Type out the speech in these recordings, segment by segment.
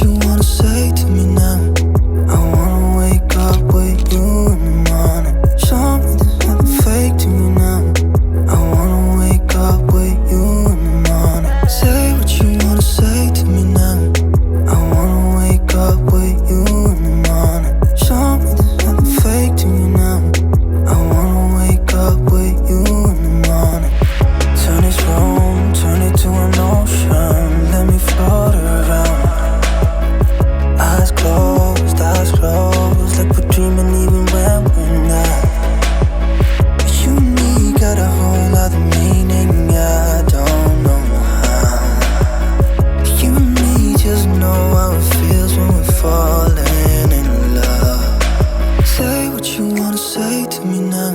you wanna say to me now. I wanna wake up with you in the morning. Show me there's nothing fake to me now. I wanna wake up with you in the morning. Say what you wanna say to me now. I wanna wake up with you in the morning. Show me there's nothing fake to me now. I wanna wake up with you in the morning. Turn this room, turn it to an ocean. Let me float around. Eyes closed, like we're dreaming even when we're not. You and me got a whole other meaning, I don't know how. You and me just know how it feels when we're falling in love. Say what you wanna say to me now.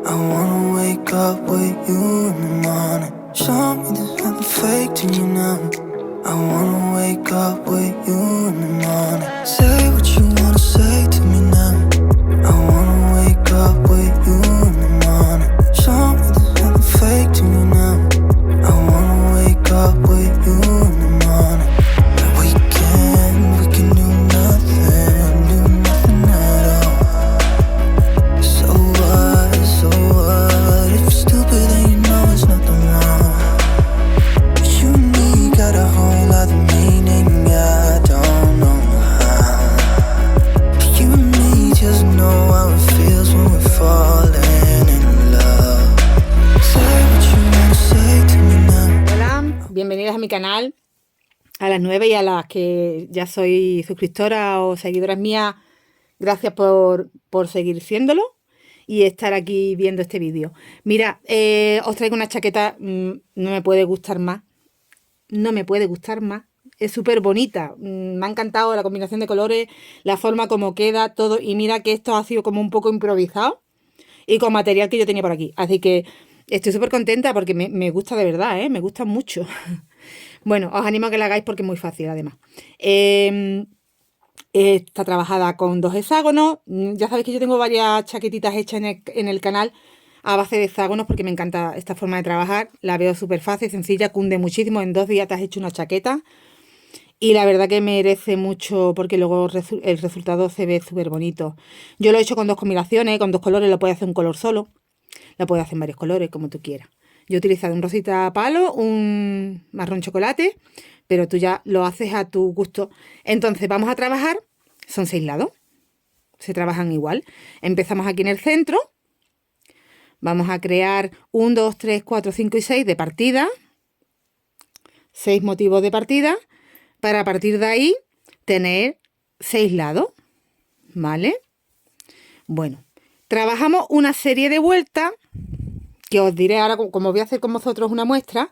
I wanna wake up with you in the morning. Show me there's nothing fake to me now. I wanna wake up with you in the morning. Say what you wanna say to me now. I wanna wake up with you in the morning. Show me there's nothing fake to me now. I wanna wake up with you in the morning. We can do nothing at all. So what, if you're stupid then you know there's nothing wrong. But you and me got a whole other meaning, I don't know how. But you and me just know how it feels when we're falling in love. Say what you wanna say to me now. Hola, bienvenidas a mi canal, a las nuevas y a las que ya soy suscriptora o seguidoras mías. Gracias por seguir siéndolo y estar aquí viendo este vídeo. Mira, os traigo una chaqueta, no me puede gustar más. No me puede gustar más. Es súper bonita. Me ha encantado la combinación de colores, la forma como queda, todo. Y mira que esto ha sido como un poco improvisado y con material que yo tenía por aquí. Así que estoy súper contenta porque me gusta de verdad, ¿eh? Me gusta mucho. Bueno, os animo a que la hagáis porque es muy fácil además. Está trabajada con 2 hexágonos. Ya sabéis que yo tengo varias chaquetitas hechas en el canal a base de hexágonos porque me encanta esta forma de trabajar. La veo súper fácil, sencilla, cunde muchísimo. En 2 días te has hecho una chaqueta y la verdad que merece mucho porque luego el resultado se ve súper bonito. Yo lo he hecho con 2 combinaciones, con 2 colores. Lo puedes hacer un color solo, lo puedes hacer en varios colores, como tú quieras. Yo he utilizado un rosita palo, un marrón chocolate, pero tú ya lo haces a tu gusto. Entonces vamos a trabajar, son 6 lados, se trabajan igual. Empezamos aquí en el centro, vamos a crear 1, 2, 3, 4, 5 y 6 de partida, 6 motivos de partida, para a partir de ahí tener 6 lados, ¿vale? Bueno, trabajamos una serie de vueltas, que os diré ahora, como voy a hacer con vosotros una muestra.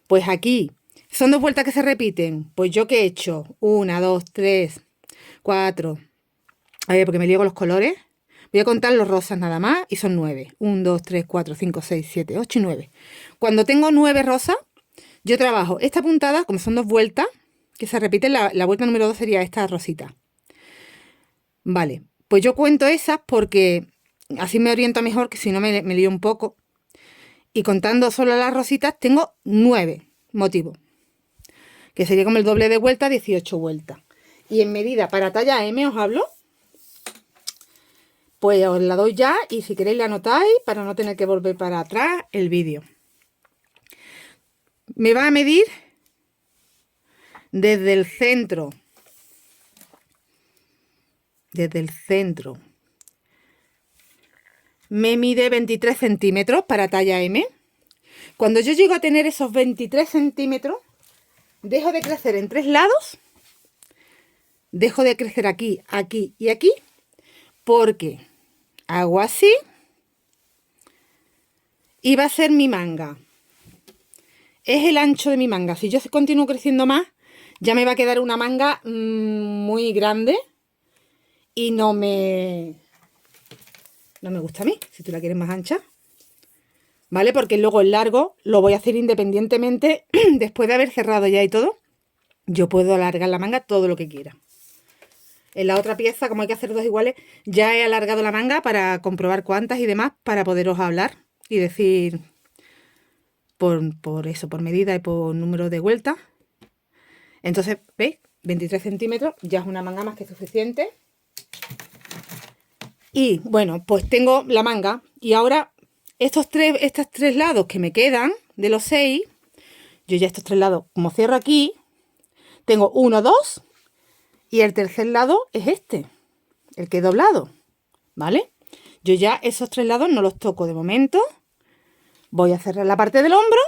Pues aquí son 2 vueltas que se repiten. Pues yo que he hecho 1, 2, 3, 4. A ver, porque me ligo los colores. Voy a contar los rosas nada más y son 9. 1, 2, 3, 4, 5, 6, 7, 8 y 9. Cuando tengo 9 rosas, yo trabajo esta puntada, como son 2 vueltas, que se repiten. La vuelta número 2 sería esta rosita. Vale, pues yo cuento esas porque así me oriento mejor, que si no me lío un poco. Y contando solo las rositas tengo 9 motivos, que sería como el doble de vuelta, 18 vueltas. Y en medida para talla M os hablo, pues os la doy ya y si queréis la anotáis para no tener que volver para atrás el vídeo. Me va a medir desde el centro, me mide 23 centímetros para talla M. Cuando yo llego a tener esos 23 centímetros, dejo de crecer en 3 lados, dejo de crecer aquí, aquí y aquí, porque hago así y va a ser mi manga. Es el ancho de mi manga. Si yo continúo creciendo más, ya me va a quedar una manga muy grande y no me gusta a mí. Si tú la quieres más ancha, ¿vale? Porque luego el largo lo voy a hacer independientemente. Después de haber cerrado ya y todo, yo puedo alargar la manga todo lo que quiera. En la otra pieza, como hay que hacer 2 iguales, ya he alargado la manga para comprobar cuántas y demás, para poderos hablar y decir por eso, por medida y por número de vueltas. Entonces, ¿veis? 23 centímetros, ya es una manga más que suficiente. Y bueno, pues tengo la manga y ahora estos tres lados que me quedan de los 6, yo ya estos 3 lados, como cierro aquí, tengo 1, 2 y el tercer lado es este, el que he doblado, ¿vale? Yo ya esos 3 lados no los toco de momento. Voy a cerrar la parte del hombro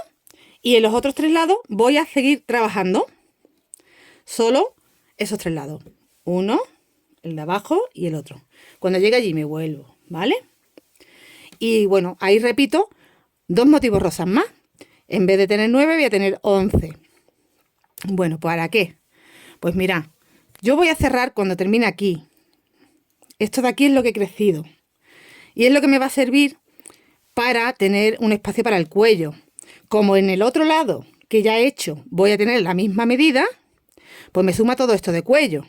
y en los otros 3 lados voy a seguir trabajando. Solo esos 3 lados. Uno, el de abajo y el otro. Cuando llegue allí me vuelvo, ¿vale? Y bueno, ahí repito 2 motivos rosas más. En vez de tener 9 voy a tener 11. Bueno, ¿para qué? Pues mira, yo voy a cerrar cuando termine aquí. Esto de aquí es lo que he crecido. Y es lo que me va a servir para tener un espacio para el cuello. Como en el otro lado que ya he hecho voy a tener la misma medida, pues me suma todo esto de cuello.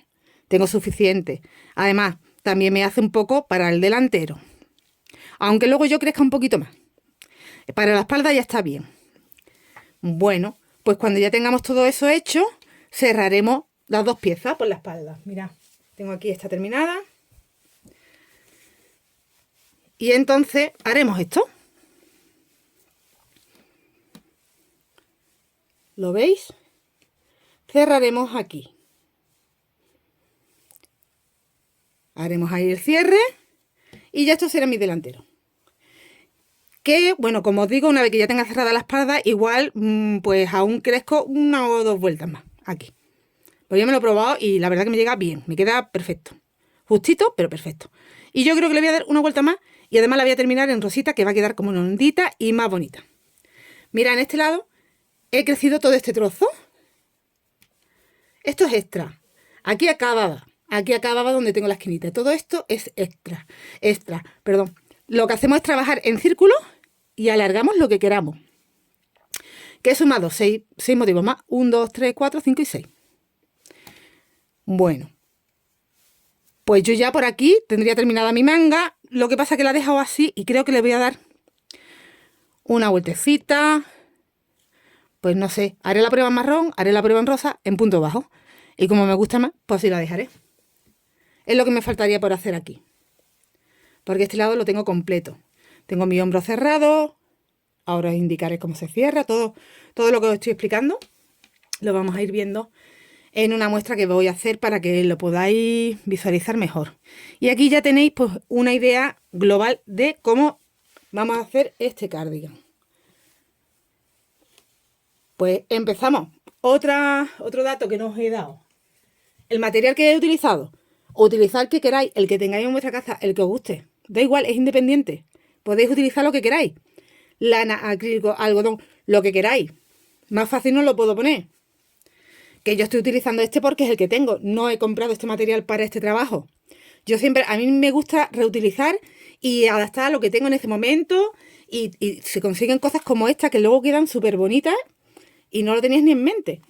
Tengo suficiente. Además, también me hace un poco para el delantero. Aunque luego yo crezca un poquito más. Para la espalda ya está bien. Bueno, pues cuando ya tengamos todo eso hecho, cerraremos las 2 piezas por la espalda. Mirad, tengo aquí esta terminada. Y entonces haremos esto. ¿Lo veis? Cerraremos aquí. Haremos ahí el cierre y ya esto será mi delantero. Que, bueno, como os digo, una vez que ya tenga cerrada la espalda, igual pues aún crezco 1 o 2 vueltas más aquí. Pues ya me lo he probado y la verdad que me llega bien, me queda perfecto. Justito, pero perfecto. Y yo creo que le voy a dar 1 vuelta más y además la voy a terminar en rosita, que va a quedar como una ondita y más bonita. Mira, en este lado he crecido todo este trozo. Esto es extra. Aquí acababa donde tengo la esquinita. Todo esto es extra, perdón. Lo que hacemos es trabajar en círculo y alargamos lo que queramos. ¿Qué he sumado? 6 motivos más. 1, 2, 3, 4, 5 y 6. Bueno, pues yo ya por aquí tendría terminada mi manga. Lo que pasa es que la he dejado así y creo que le voy a dar una vueltecita. Pues no sé, haré la prueba en marrón, haré la prueba en rosa, en punto bajo. Y como me gusta más, pues así la dejaré. Es lo que me faltaría por hacer aquí. Porque este lado lo tengo completo. Tengo mi hombro cerrado. Ahora os indicaré cómo se cierra. Todo lo que os estoy explicando lo vamos a ir viendo en una muestra que voy a hacer para que lo podáis visualizar mejor. Y aquí ya tenéis pues una idea global de cómo vamos a hacer este cardigan. Pues empezamos. Otro dato que no os he dado. El material que he utilizado. Utilizad el que queráis, el que tengáis en vuestra casa, el que os guste. Da igual, es independiente. Podéis utilizar lo que queráis. Lana, acrílico, algodón, lo que queráis. Más fácil no lo puedo poner. Que yo estoy utilizando este porque es el que tengo. No he comprado este material para este trabajo. A mí me gusta reutilizar y adaptar a lo que tengo en ese momento. Y se consiguen cosas como esta que luego quedan súper bonitas y no lo tenías ni en mente.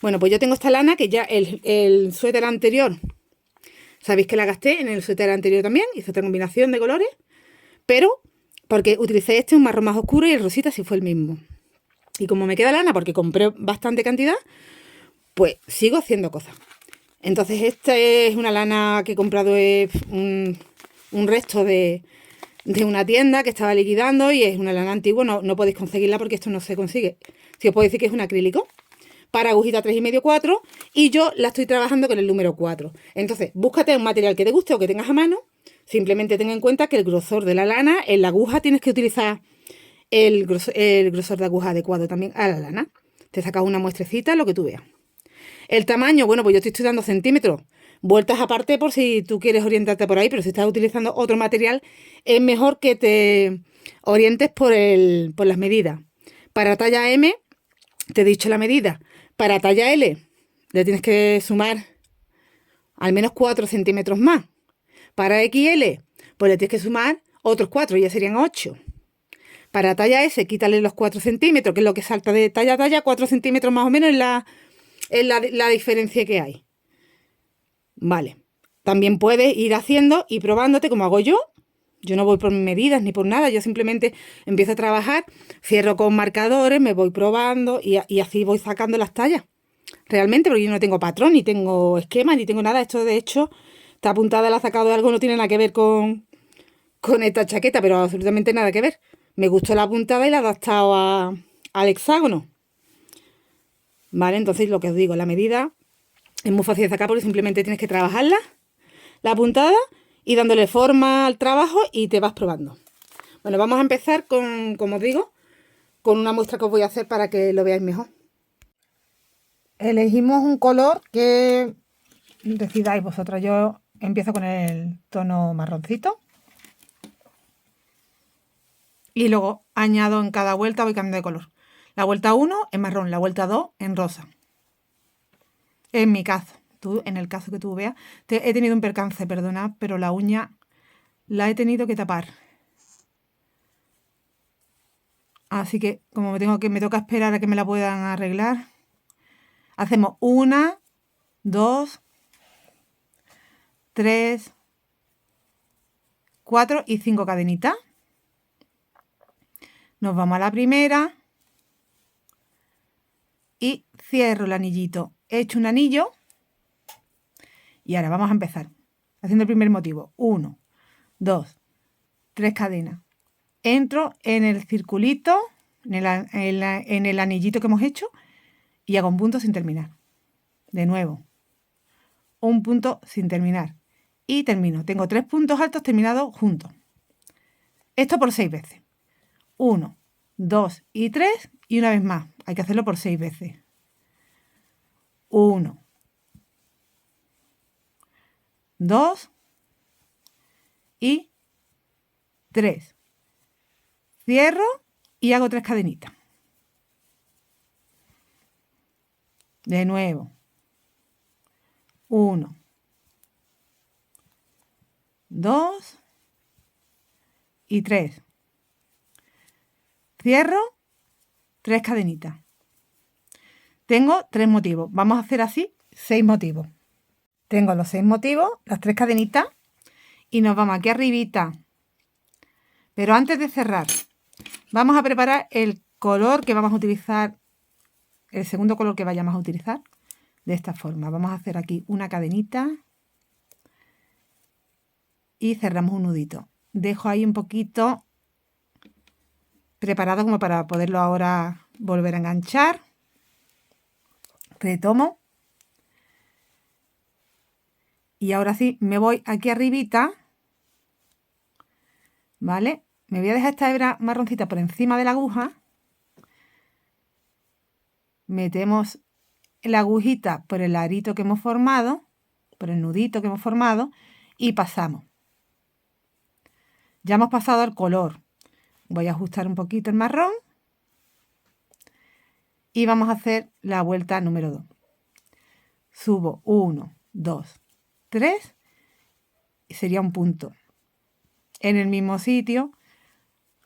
Bueno, pues yo tengo esta lana que ya el suéter anterior, sabéis que la gasté en el suéter anterior también, hice otra combinación de colores, pero porque utilicé un marrón más oscuro y el rosita sí fue el mismo. Y como me queda lana porque compré bastante cantidad, pues sigo haciendo cosas. Entonces esta es una lana que he comprado, un resto de una tienda que estaba liquidando y es una lana antigua, no podéis conseguirla porque esto no se consigue. Si os puedo decir que es un acrílico para agujita 3,5, 4 y yo la estoy trabajando con el número 4. Entonces, búscate un material que te guste o que tengas a mano. Simplemente ten en cuenta que el grosor de la lana, en la aguja tienes que utilizar el grosor de aguja adecuado también a la lana. Te sacas una muestrecita, lo que tú veas. El tamaño, bueno, pues yo te estoy dando centímetros. Vueltas aparte por si tú quieres orientarte por ahí, pero si estás utilizando otro material, es mejor que te orientes por las medidas. Para talla M, te he dicho la medida. Para talla L, le tienes que sumar al menos 4 centímetros más. Para XL, pues le tienes que sumar otros 4, ya serían 8. Para talla S, quítale los 4 centímetros, que es lo que salta de talla a talla, 4 centímetros más o menos es la diferencia que hay. Vale. También puedes ir haciendo y probándote como hago yo. Yo no voy por medidas ni por nada, yo simplemente empiezo a trabajar, cierro con marcadores, me voy probando y así voy sacando las tallas. realmente, porque yo no tengo patrón, ni tengo esquema, ni tengo nada. Esto, de hecho, esta puntada la ha sacado de algo, no tiene nada que ver con esta chaqueta, pero absolutamente nada que ver. Me gustó la puntada y la he adaptado al hexágono. Vale, entonces lo que os digo, la medida es muy fácil de sacar porque simplemente tienes que trabajarla, la puntada, y dándole forma al trabajo y te vas probando. Bueno, vamos a empezar con, como os digo, con una muestra que os voy a hacer para que lo veáis mejor. Elegimos un color que decidáis vosotras. Yo empiezo con el tono marroncito. Y luego añado en cada vuelta, voy cambiando de color. La vuelta 1 en marrón, la vuelta 2 en rosa. En mi caso, en el caso que tú veas, he tenido un percance, perdonad, pero la uña la he tenido que tapar. Así que como me toca esperar a que me la puedan arreglar, hacemos 1, 2, 3, 4 y 5 cadenitas. Nos vamos a la primera y cierro el anillito. He hecho un anillo y ahora vamos a empezar haciendo el primer motivo. 1, 2, 3 cadenas. Entro en el circulito, en el anillito que hemos hecho y hago un punto sin terminar. De nuevo, un punto sin terminar. Y termino. Tengo 3 puntos altos terminados juntos. Esto por 6 veces. 1, 2 y 3 y una vez más. Hay que hacerlo por 6 veces. 1, 2 y 3. Cierro y hago 3 cadenitas. De nuevo. 1, 2 y 3. Cierro, 3 cadenitas. Tengo 3 motivos. Vamos a hacer así 6 motivos. Tengo los 6 motivos, las 3 cadenitas y nos vamos aquí arribita. Pero antes de cerrar, vamos a preparar el color que vamos a utilizar, el segundo color que vayamos a utilizar, de esta forma. Vamos a hacer aquí una cadenita y cerramos un nudito. Dejo ahí un poquito preparado como para poderlo ahora volver a enganchar. Retomo. Y ahora sí, me voy aquí arribita, ¿vale? Me voy a dejar esta hebra marroncita por encima de la aguja. Metemos la agujita por el arito que hemos formado, por el nudito que hemos formado, y pasamos. Ya hemos pasado al color. Voy a ajustar un poquito el marrón y vamos a hacer la vuelta número 2. Subo 1, 2, 3 y sería un punto. En el mismo sitio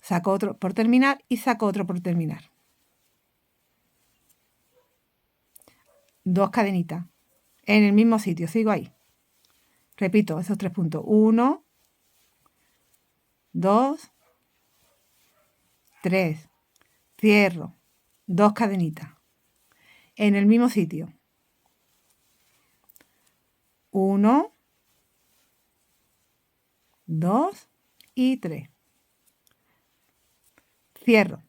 saco otro por terminar y saco otro por terminar. 2 cadenitas. En el mismo sitio, sigo ahí. Repito esos 3 puntos. 1, 2, 3. Cierro. 2 cadenitas. En el mismo sitio. 1, 2 y 3. Cierro.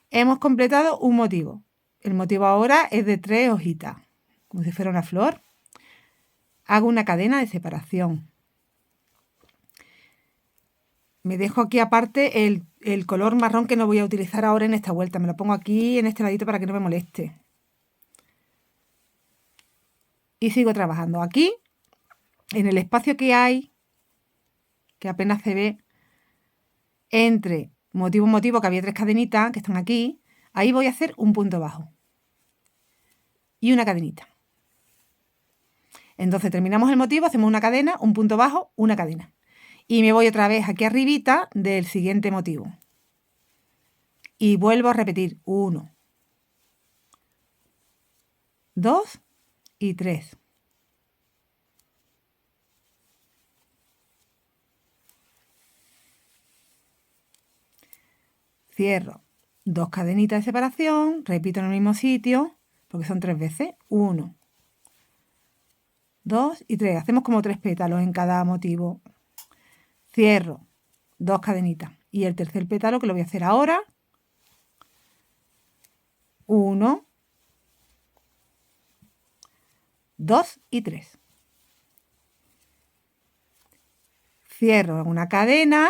Hemos completado un motivo. El motivo ahora es de 3 hojitas, como si fuera una flor. Hago una cadena de separación. Me dejo aquí aparte el color marrón que no voy a utilizar ahora en esta vuelta. Me lo pongo aquí en este ladito para que no me moleste. Y sigo trabajando. Aquí, en el espacio que hay, que apenas se ve, entre motivo y motivo, que había 3 cadenitas que están aquí, ahí voy a hacer un punto bajo. Y una cadenita. Entonces terminamos el motivo, hacemos una cadena, un punto bajo, una cadena. Y me voy otra vez aquí arribita del siguiente motivo. Y vuelvo a repetir 1, 2 y 3. Cierro 2 cadenitas de separación, repito en el mismo sitio, porque son 3 veces. 1, 2 y 3. Hacemos como 3 pétalos en cada motivo. Cierro 2 cadenitas. Y el tercer pétalo, que lo voy a hacer ahora. 1, 2 y 3. Cierro una cadena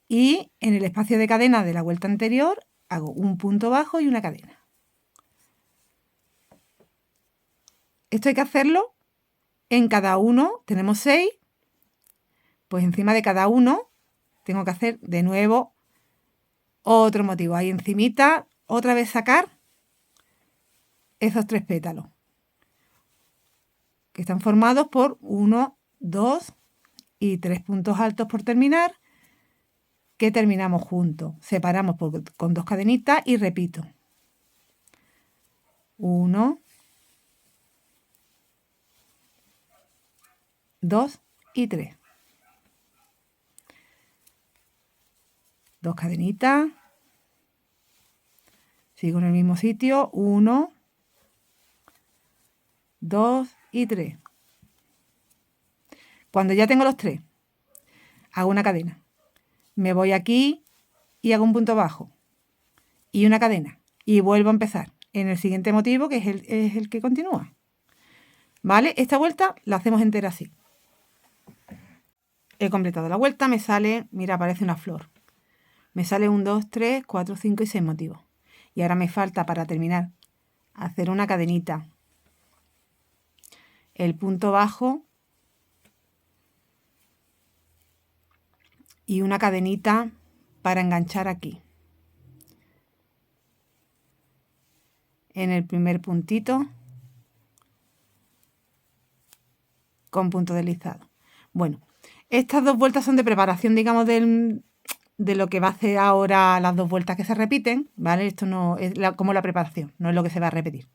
y en el espacio de cadena de la vuelta anterior hago un punto bajo y una cadena. Esto hay que hacerlo en cada uno. Tenemos 6, pues encima de cada uno tengo que hacer de nuevo otro motivo. Ahí encimita, otra vez sacar esos 3 pétalos, que están formados por 1, 2 y 3 puntos altos por terminar, que terminamos juntos. Separamos con 2 cadenitas y repito. 1, 2 y 3. 2 cadenitas. Sigo en el mismo sitio. 1, 2 y 3. Cuando ya tengo los 3, hago una cadena. Me voy aquí y hago un punto bajo y una cadena. Y vuelvo a empezar en el siguiente motivo, que es el que continúa. ¿Vale? Esta vuelta la hacemos entera así. He completado la vuelta, me sale, mira, aparece una flor. Me sale 1, 2, 3, 4, 5 y 6 motivos. Y ahora me falta, para terminar, hacer una cadenita. El punto bajo y una cadenita para enganchar aquí. En el primer puntito con punto deslizado. Bueno, estas 2 vueltas son de preparación, digamos, de lo que va a hacer ahora las 2 vueltas que se repiten, ¿vale? Esto no es como la preparación, no es lo que se va a repetir.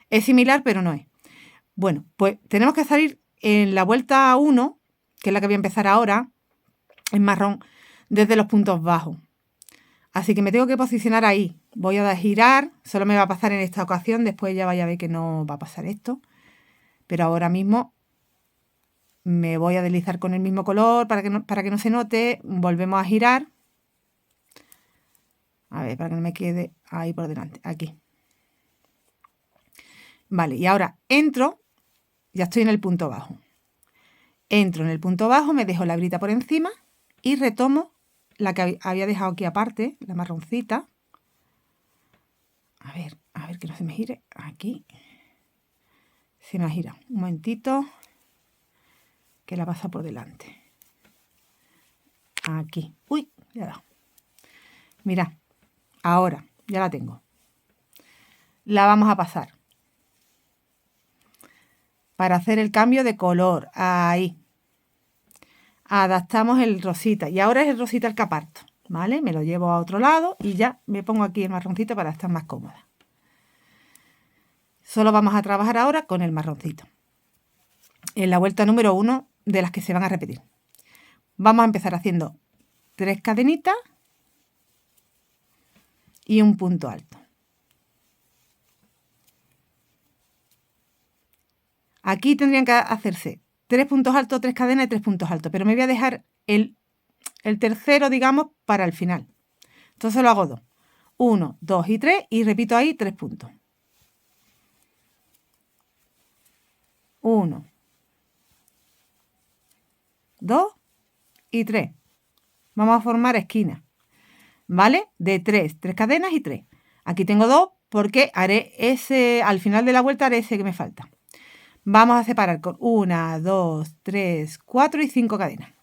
Es similar, pero no es. Bueno, pues tenemos que salir en la vuelta 1, que es la que voy a empezar ahora, en marrón, desde los puntos bajos. Así que me tengo que posicionar ahí. Voy a girar, solo me va a pasar en esta ocasión, después ya vaya a ver que no va a pasar esto. Pero ahora mismo me voy a deslizar con el mismo color para que no se note. Volvemos a girar. A ver, para que no me quede ahí por delante, aquí. Vale, y ahora entro, ya estoy en el punto bajo. Entro en el punto bajo, me dejo la brita por encima y retomo la que había dejado aquí aparte, la marroncita. A ver que no se me gire. Aquí. Se me ha girado. Un momentito. Que la pasa por delante. Aquí. Uy, ya da. Mirad. Ahora, ya la tengo. La vamos a pasar. Para hacer el cambio de color. Ahí. Adaptamos el rosita. Y ahora es el rosita el que aparto. ¿Vale? Me lo llevo a otro lado y ya me pongo aquí el marroncito para estar más cómoda. Solo vamos a trabajar ahora con el marroncito. En la vuelta número 1 de las que se van a repetir. Vamos a empezar haciendo 3 cadenitas y un punto alto. Aquí tendrían que hacerse 3 puntos altos, 3 cadenas y 3 puntos altos, pero me voy a dejar el tercero, digamos, para el final. Entonces lo hago 2. 1, 2 y 3 y repito ahí 3 puntos. 1, 2 y 3. Vamos a formar esquinas, ¿vale? De 3 cadenas y 3. Aquí tengo 2 porque haré ese, al final de la vuelta haré ese que me falta. Vamos a separar con 1, 2, 3, 4 y 5 cadenas.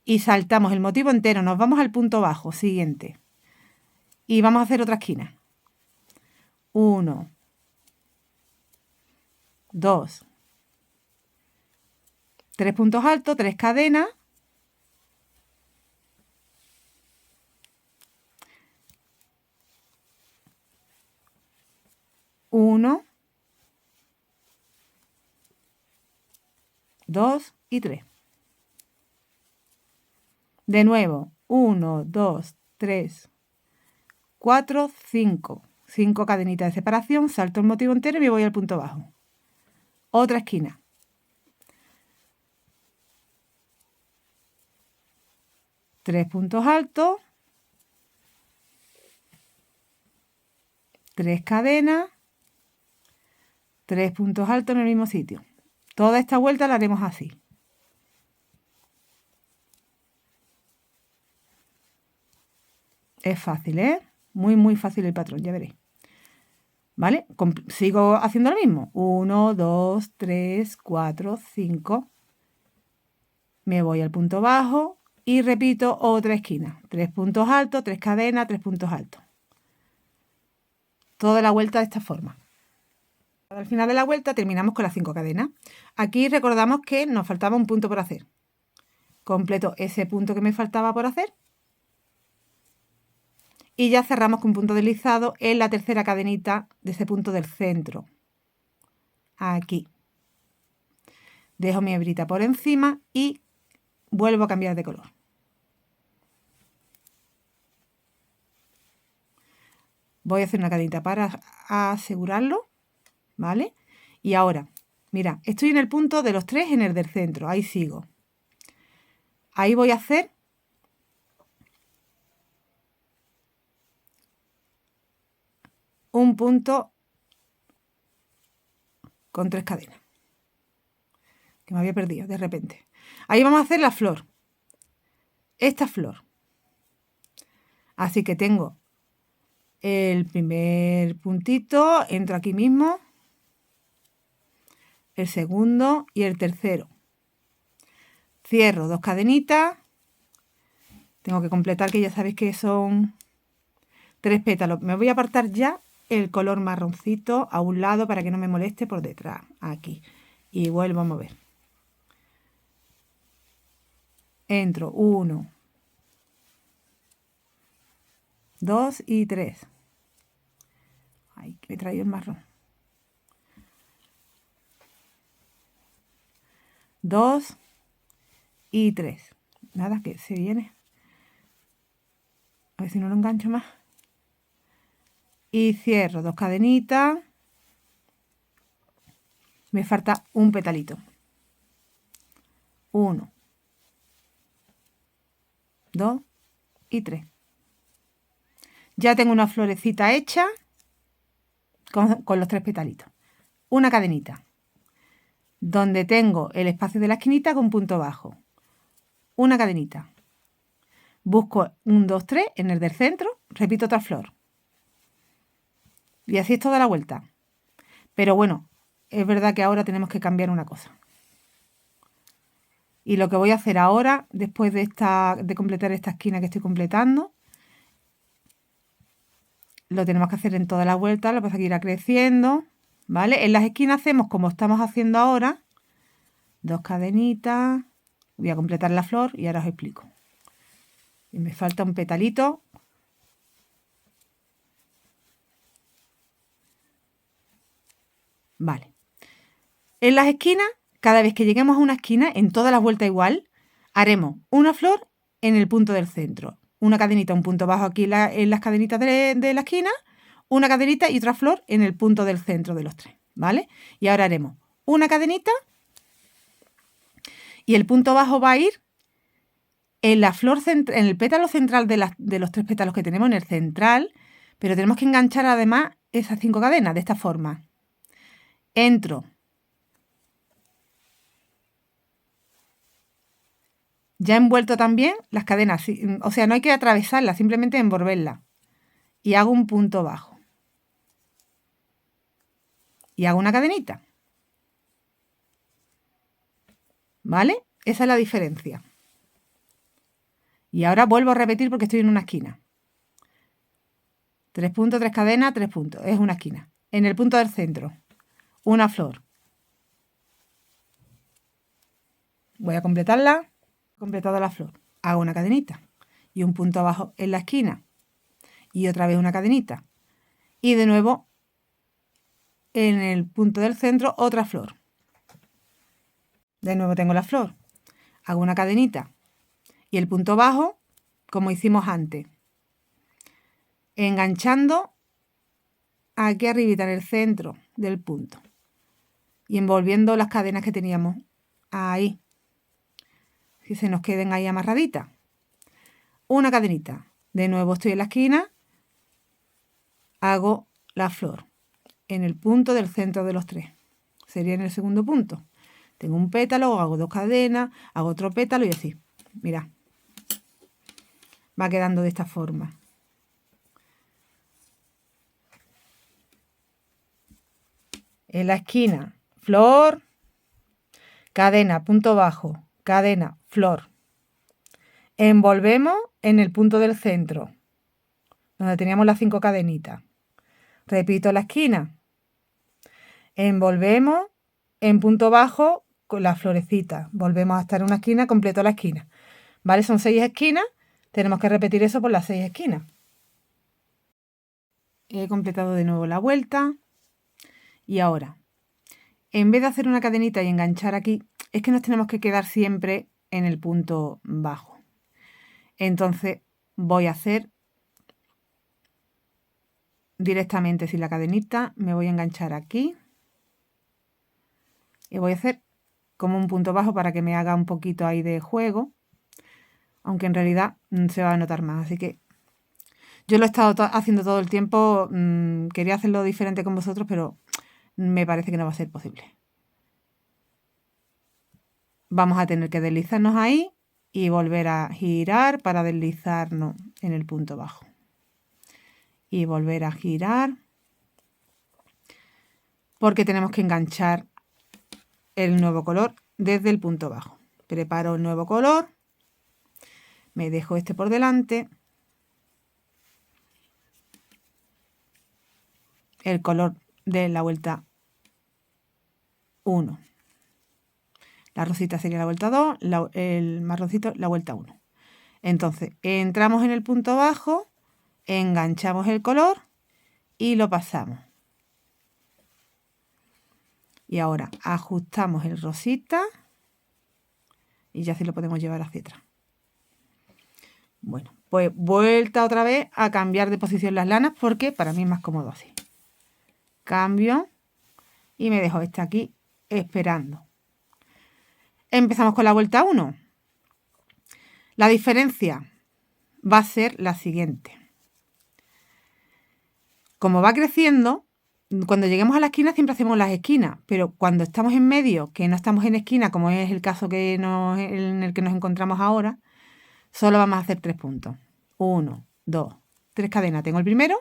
Y saltamos el motivo entero, nos vamos al punto bajo, siguiente. Y vamos a hacer otra esquina. 1, 2, 3 puntos altos, 3 cadenas. Uno, 2 y 3. De nuevo, 1, 2, 3, 4, 5. 5 cadenitas de separación, salto el motivo entero y me voy al punto bajo. Otra esquina. Tres puntos altos, 3 cadenas, 3 puntos altos en el mismo sitio. Toda esta vuelta la haremos así. Es fácil, ¿eh? Muy, muy fácil el patrón, ya veréis. ¿Vale? Sigo haciendo lo mismo. 1, 2, 3, 4, 5. Me voy al punto bajo y repito otra esquina. 3 puntos altos, 3 cadenas, 3 puntos altos. Toda la vuelta de esta forma. Al final de la vuelta terminamos con las 5 cadenas. Aquí recordamos que nos faltaba un punto por hacer. Completo ese punto que me faltaba por hacer. Y ya cerramos con punto deslizado en la tercera cadenita de ese punto del centro. Aquí. Dejo mi hebrita por encima y vuelvo a cambiar de color. Voy a hacer una cadenita para asegurarlo, ¿vale? Y ahora, mira, estoy en el punto de los 3 en el del centro, ahí sigo. Ahí voy a hacer un punto con 3 cadenas, que me había perdido de repente. Ahí vamos a hacer la flor, esta flor. Así que tengo el primer puntito, entro aquí mismo, el segundo y el tercero. Cierro 2 cadenitas, tengo que completar, que ya sabéis que son 3 pétalos. Me voy a apartar ya el color marroncito a un lado para que no me moleste por detrás, aquí, y vuelvo a mover. Entro 1, 2 y 3. Ay, que me he traído el marrón. 2 y 3. Nada, que se viene. A ver si no lo engancho más. Y cierro 2 cadenitas. Me falta un petalito. 1, 2 y 3. Ya tengo una florecita hecha con los 3 petalitos. Una cadenita, donde tengo el espacio de la esquinita con punto bajo. Una cadenita. Busco 1, 2, 3 en el del centro, repito otra flor. Y así es toda la vuelta. Pero bueno, es verdad que ahora tenemos que cambiar una cosa. Y lo que voy a hacer ahora, después de completar esta esquina que estoy completando, lo tenemos que hacer en toda la vuelta, lo que pasa es que irá creciendo, ¿vale? En las esquinas hacemos como estamos haciendo ahora, 2 cadenitas, voy a completar la flor y ahora os explico. Y me falta un petalito. Vale. En las esquinas, cada vez que lleguemos a una esquina, en todas las vueltas igual, haremos una flor en el punto del centro. Una cadenita, un punto bajo aquí en las cadenitas de la esquina, una cadenita y otra flor en el punto del centro de los 3, ¿vale? Y ahora haremos una cadenita y el punto bajo va a ir en la flor en el pétalo central de los 3 pétalos que tenemos en el central, pero tenemos que enganchar además esas 5 cadenas de esta forma. Entro. Ya he envuelto también las cadenas, o sea, no hay que atravesarlas, simplemente envolverlas. Y hago un punto bajo. Y hago una cadenita. ¿Vale? Esa es la diferencia. Y ahora vuelvo a repetir porque estoy en una esquina. 3 puntos, 3 cadenas, 3 puntos. Es una esquina. En el punto del centro, una flor. Voy a completarla. Completada la flor. Hago una cadenita. Y un punto abajo en la esquina. Y otra vez una cadenita. Y de nuevo, en el punto del centro, otra flor. De nuevo tengo la flor. Hago una cadenita. Y el punto bajo, como hicimos antes. Enganchando aquí arribita en el centro del punto y envolviendo las cadenas que teníamos ahí, que se nos queden ahí amarraditas. Una cadenita. De nuevo estoy en la esquina, hago la flor en el punto del centro de los tres. Sería en el segundo punto. Tengo un pétalo, hago 2 cadenas, hago otro pétalo y así. Mirad. Va quedando de esta forma. En la esquina, flor, cadena, punto bajo, cadena, flor. Envolvemos en el punto del centro, donde teníamos las 5 cadenitas. Repito la esquina. Envolvemos en punto bajo con las florecitas. Volvemos a estar en una esquina, completo la esquina. ¿Vale? Son 6 esquinas. Tenemos que repetir eso por las 6 esquinas. He completado de nuevo la vuelta. Y ahora, en vez de hacer una cadenita y enganchar aquí, es que nos tenemos que quedar siempre en el punto bajo. Entonces voy a hacer directamente sin la cadenita, me voy a enganchar aquí. Y voy a hacer como un punto bajo para que me haga un poquito ahí de juego. Aunque en realidad se va a notar más. Así que yo lo he estado haciendo todo el tiempo. Quería hacerlo diferente con vosotros, pero me parece que no va a ser posible. Vamos a tener que deslizarnos ahí y volver a girar para deslizarnos en el punto bajo. Y volver a girar. Porque tenemos que enganchar el nuevo color desde el punto bajo. Preparo el nuevo color. Me dejo este por delante. El color de la vuelta 1. La rosita sería la vuelta 2, el marroncito la vuelta 1. Entonces, entramos en el punto bajo, enganchamos el color y lo pasamos. Y ahora ajustamos el rosita y ya se lo podemos llevar hacia atrás. Bueno, pues vuelta otra vez a cambiar de posición las lanas porque para mí es más cómodo así. Cambio y me dejo esta aquí esperando. Empezamos con la vuelta 1. La diferencia va a ser la siguiente. Como va creciendo, cuando lleguemos a la esquina siempre hacemos las esquinas, pero cuando estamos en medio, que no estamos en esquina, como es el caso en el que nos encontramos ahora, solo vamos a hacer 3 puntos. 1, 2, 3 cadenas. Tengo el primero,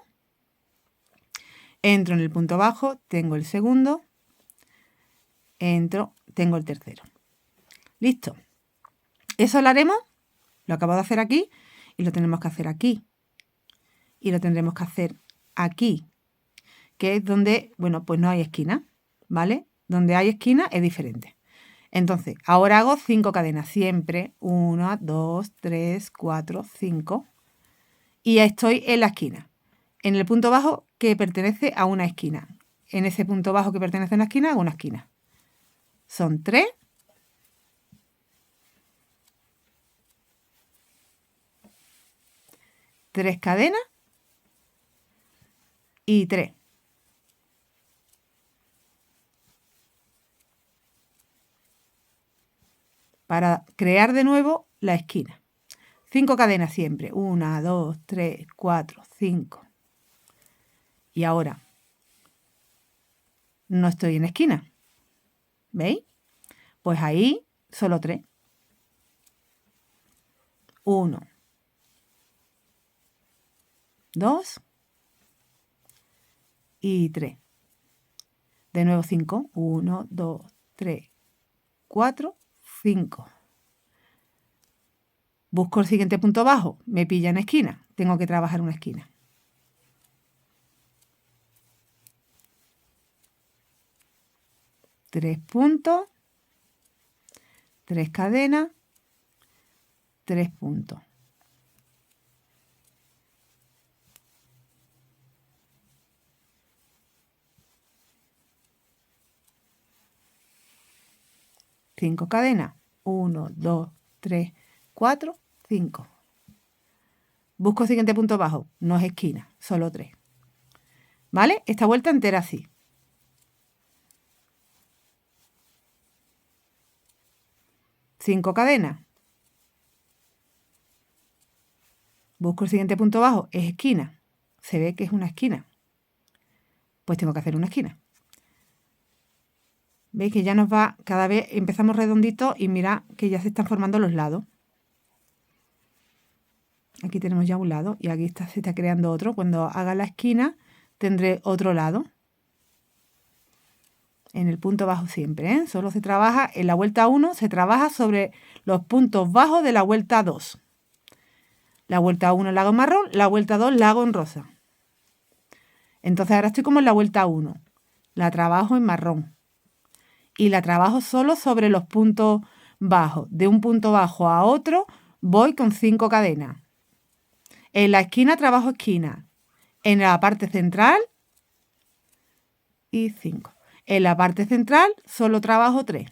entro en el punto bajo, tengo el segundo, entro, tengo el tercero. Listo. Eso lo haremos, lo acabo de hacer aquí y lo tenemos que hacer aquí. Y lo tendremos que hacer aquí, que es donde, bueno, pues no hay esquina, ¿vale? Donde hay esquina es diferente. Entonces, ahora hago 5 cadenas, siempre 1, 2, 3, 4, 5. Y ya estoy en la esquina, en el punto bajo que pertenece a una esquina. En ese punto bajo que pertenece a una esquina, hago una esquina. Son 3. Tres cadenas y 3. Para crear de nuevo la esquina. 5 cadenas siempre. 1, 2, 3, 4, 5. Y ahora no estoy en esquina. ¿Veis? Pues ahí solo 3. 1, 2 y 3. De nuevo 5. 1, 2, 3, 4, 5. Busco el siguiente punto bajo. Me pilla en esquina. Tengo que trabajar una esquina. Tres puntos. 3 cadenas. 3 puntos. Cinco cadenas. 1, 2, 3, 4, 5. Busco el siguiente punto bajo. No es esquina, solo 3. ¿vale? Esta vuelta entera así. Cinco cadenas. Busco el siguiente punto bajo, es esquina. Se ve que es una esquina. Pues tengo que hacer una esquina. ¿Veis que ya nos va, cada vez empezamos redondito y mirad que ya se están formando los lados? Aquí tenemos ya un lado y aquí se está creando otro. Cuando haga la esquina tendré otro lado. En el punto bajo siempre, ¿eh? Solo se trabaja en la vuelta 1, se trabaja sobre los puntos bajos de la vuelta 2. La vuelta 1 la hago en marrón, la vuelta 2 la hago en rosa. Entonces ahora estoy como en la vuelta 1. La trabajo en marrón. Y la trabajo solo sobre los puntos bajos. De un punto bajo a otro voy con 5 cadenas. En la esquina trabajo esquina. En la parte central y 5. En la parte central solo trabajo 3.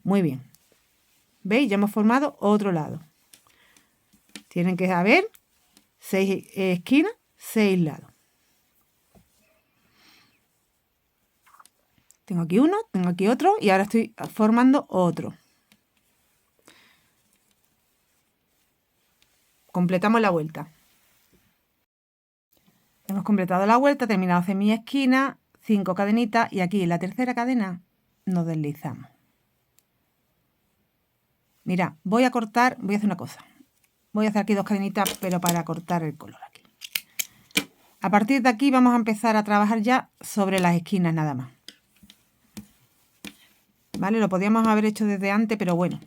Muy bien. ¿Veis? Ya hemos formado otro lado. Tienen que haber 6 esquinas, 6 lados. Tengo aquí uno, tengo aquí otro y ahora estoy formando otro. Completamos la vuelta. Hemos completado la vuelta, terminado de hacer mi esquina, 5 cadenitas y aquí en la tercera cadena nos deslizamos. Mira, voy a cortar, voy a hacer una cosa. Voy a hacer aquí 2 cadenitas, pero para cortar el color aquí. A partir de aquí vamos a empezar a trabajar ya sobre las esquinas nada más. ¿Vale? Lo podíamos haber hecho desde antes, pero bueno.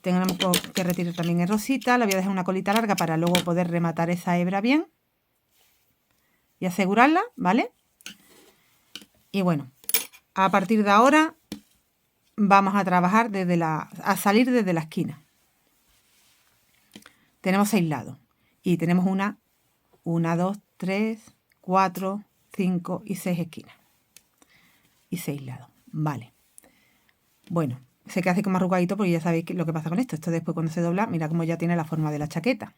Tenemos que retirar también el rosita. Le voy a dejar una colita larga para luego poder rematar esa hebra bien. Y asegurarla, ¿vale? Y bueno, a partir de ahora vamos a trabajar a salir desde la esquina. Tenemos 6 lados. Y tenemos 1, 2, 3, 4, 5 y 6 esquinas. Y 6 lados. Vale. Bueno, se queda así como arrugadito porque ya sabéis lo que pasa con esto. Esto después cuando se dobla, mira cómo ya tiene la forma de la chaqueta.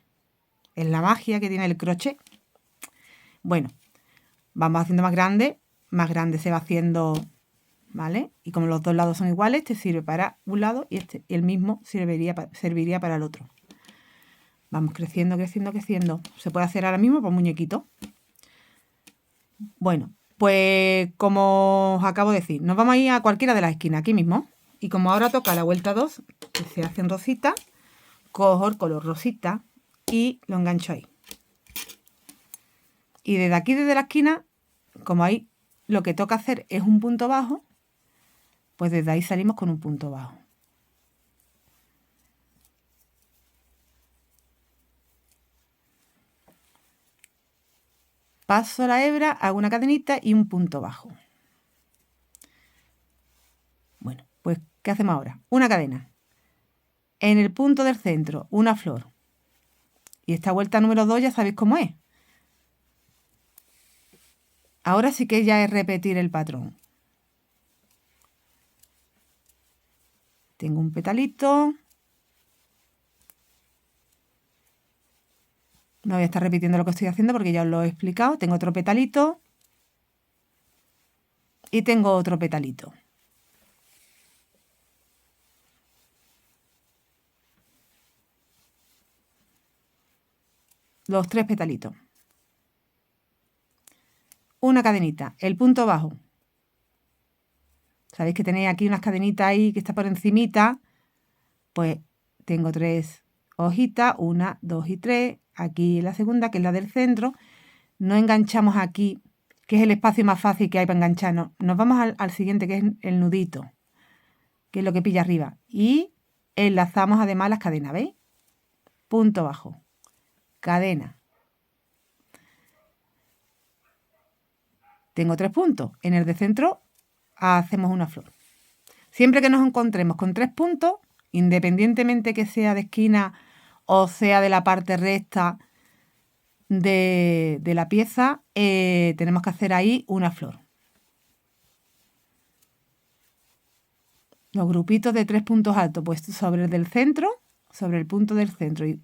Es la magia que tiene el crochet. Bueno, vamos haciendo más grande se va haciendo, ¿vale? Y como los dos lados son iguales, este sirve para un lado y el mismo serviría para el otro. Vamos creciendo, creciendo, creciendo. Se puede hacer ahora mismo por muñequito. Bueno, pues como os acabo de decir, nos vamos a ir a cualquiera de las esquinas, aquí mismo. Y como ahora toca la vuelta 2, que se hace en rosita, cojo el color rosita y lo engancho ahí. Y desde aquí, desde la esquina, como ahí lo que toca hacer es un punto bajo, pues desde ahí salimos con un punto bajo. Paso la hebra, hago una cadenita y un punto bajo. Bueno, pues ¿qué hacemos ahora? Una cadena. En el punto del centro, una flor. Y esta vuelta número 2 ya sabéis cómo es. Ahora sí que ya es repetir el patrón. Tengo un petalito. No voy a estar repitiendo lo que estoy haciendo porque ya os lo he explicado. Tengo otro petalito. Y tengo otro petalito. Los 3 petalitos. Una cadenita, el punto bajo. Sabéis que tenéis aquí unas cadenitas ahí que está por encimita. Pues tengo 3 hojitas, 1, 2 y 3. Aquí la segunda, que es la del centro. No enganchamos aquí, que es el espacio más fácil que hay para engancharnos. Nos vamos al siguiente, que es el nudito, que es lo que pilla arriba. Y enlazamos además las cadenas, ¿veis? Punto bajo, cadena. Tengo 3 puntos. En el de centro hacemos una flor. Siempre que nos encontremos con 3 puntos, independientemente que sea de esquina o sea de la parte recta de la pieza, tenemos que hacer ahí una flor. los grupitos de 3 puntos altos puestos sobre el del centro, sobre el punto del centro, y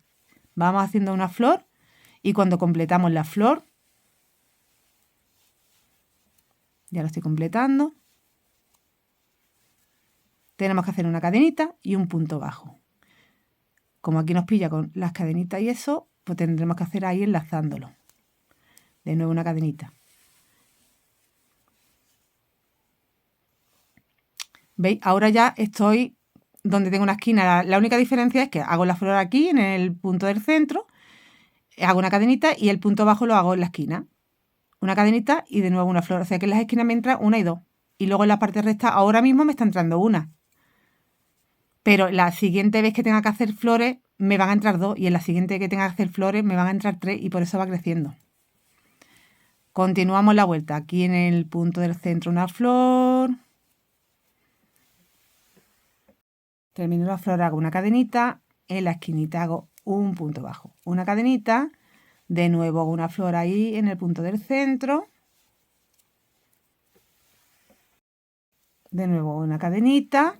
vamos haciendo una flor, y cuando completamos la flor, ya lo estoy completando, tenemos que hacer una cadenita y un punto bajo. Como aquí nos pilla con las cadenitas y eso, pues tendremos que hacer ahí enlazándolo. De nuevo una cadenita. ¿Veis? Ahora ya estoy donde tengo una esquina. La única diferencia es que hago la flor aquí en el punto del centro, hago una cadenita y el punto bajo lo hago en la esquina. Una cadenita y de nuevo una flor. O sea que en las esquinas me entra una y dos. Y luego en la parte recta ahora mismo me está entrando una. Pero la siguiente vez que tenga que hacer flores me van a entrar dos. Y en la siguiente que tenga que hacer flores me van a entrar tres. Y por eso va creciendo. Continuamos la vuelta. Aquí en el punto del centro una flor. Termino la flor, hago una cadenita. En la esquinita hago un punto bajo. Una cadenita. De nuevo hago una flor ahí en el punto del centro. De nuevo una cadenita.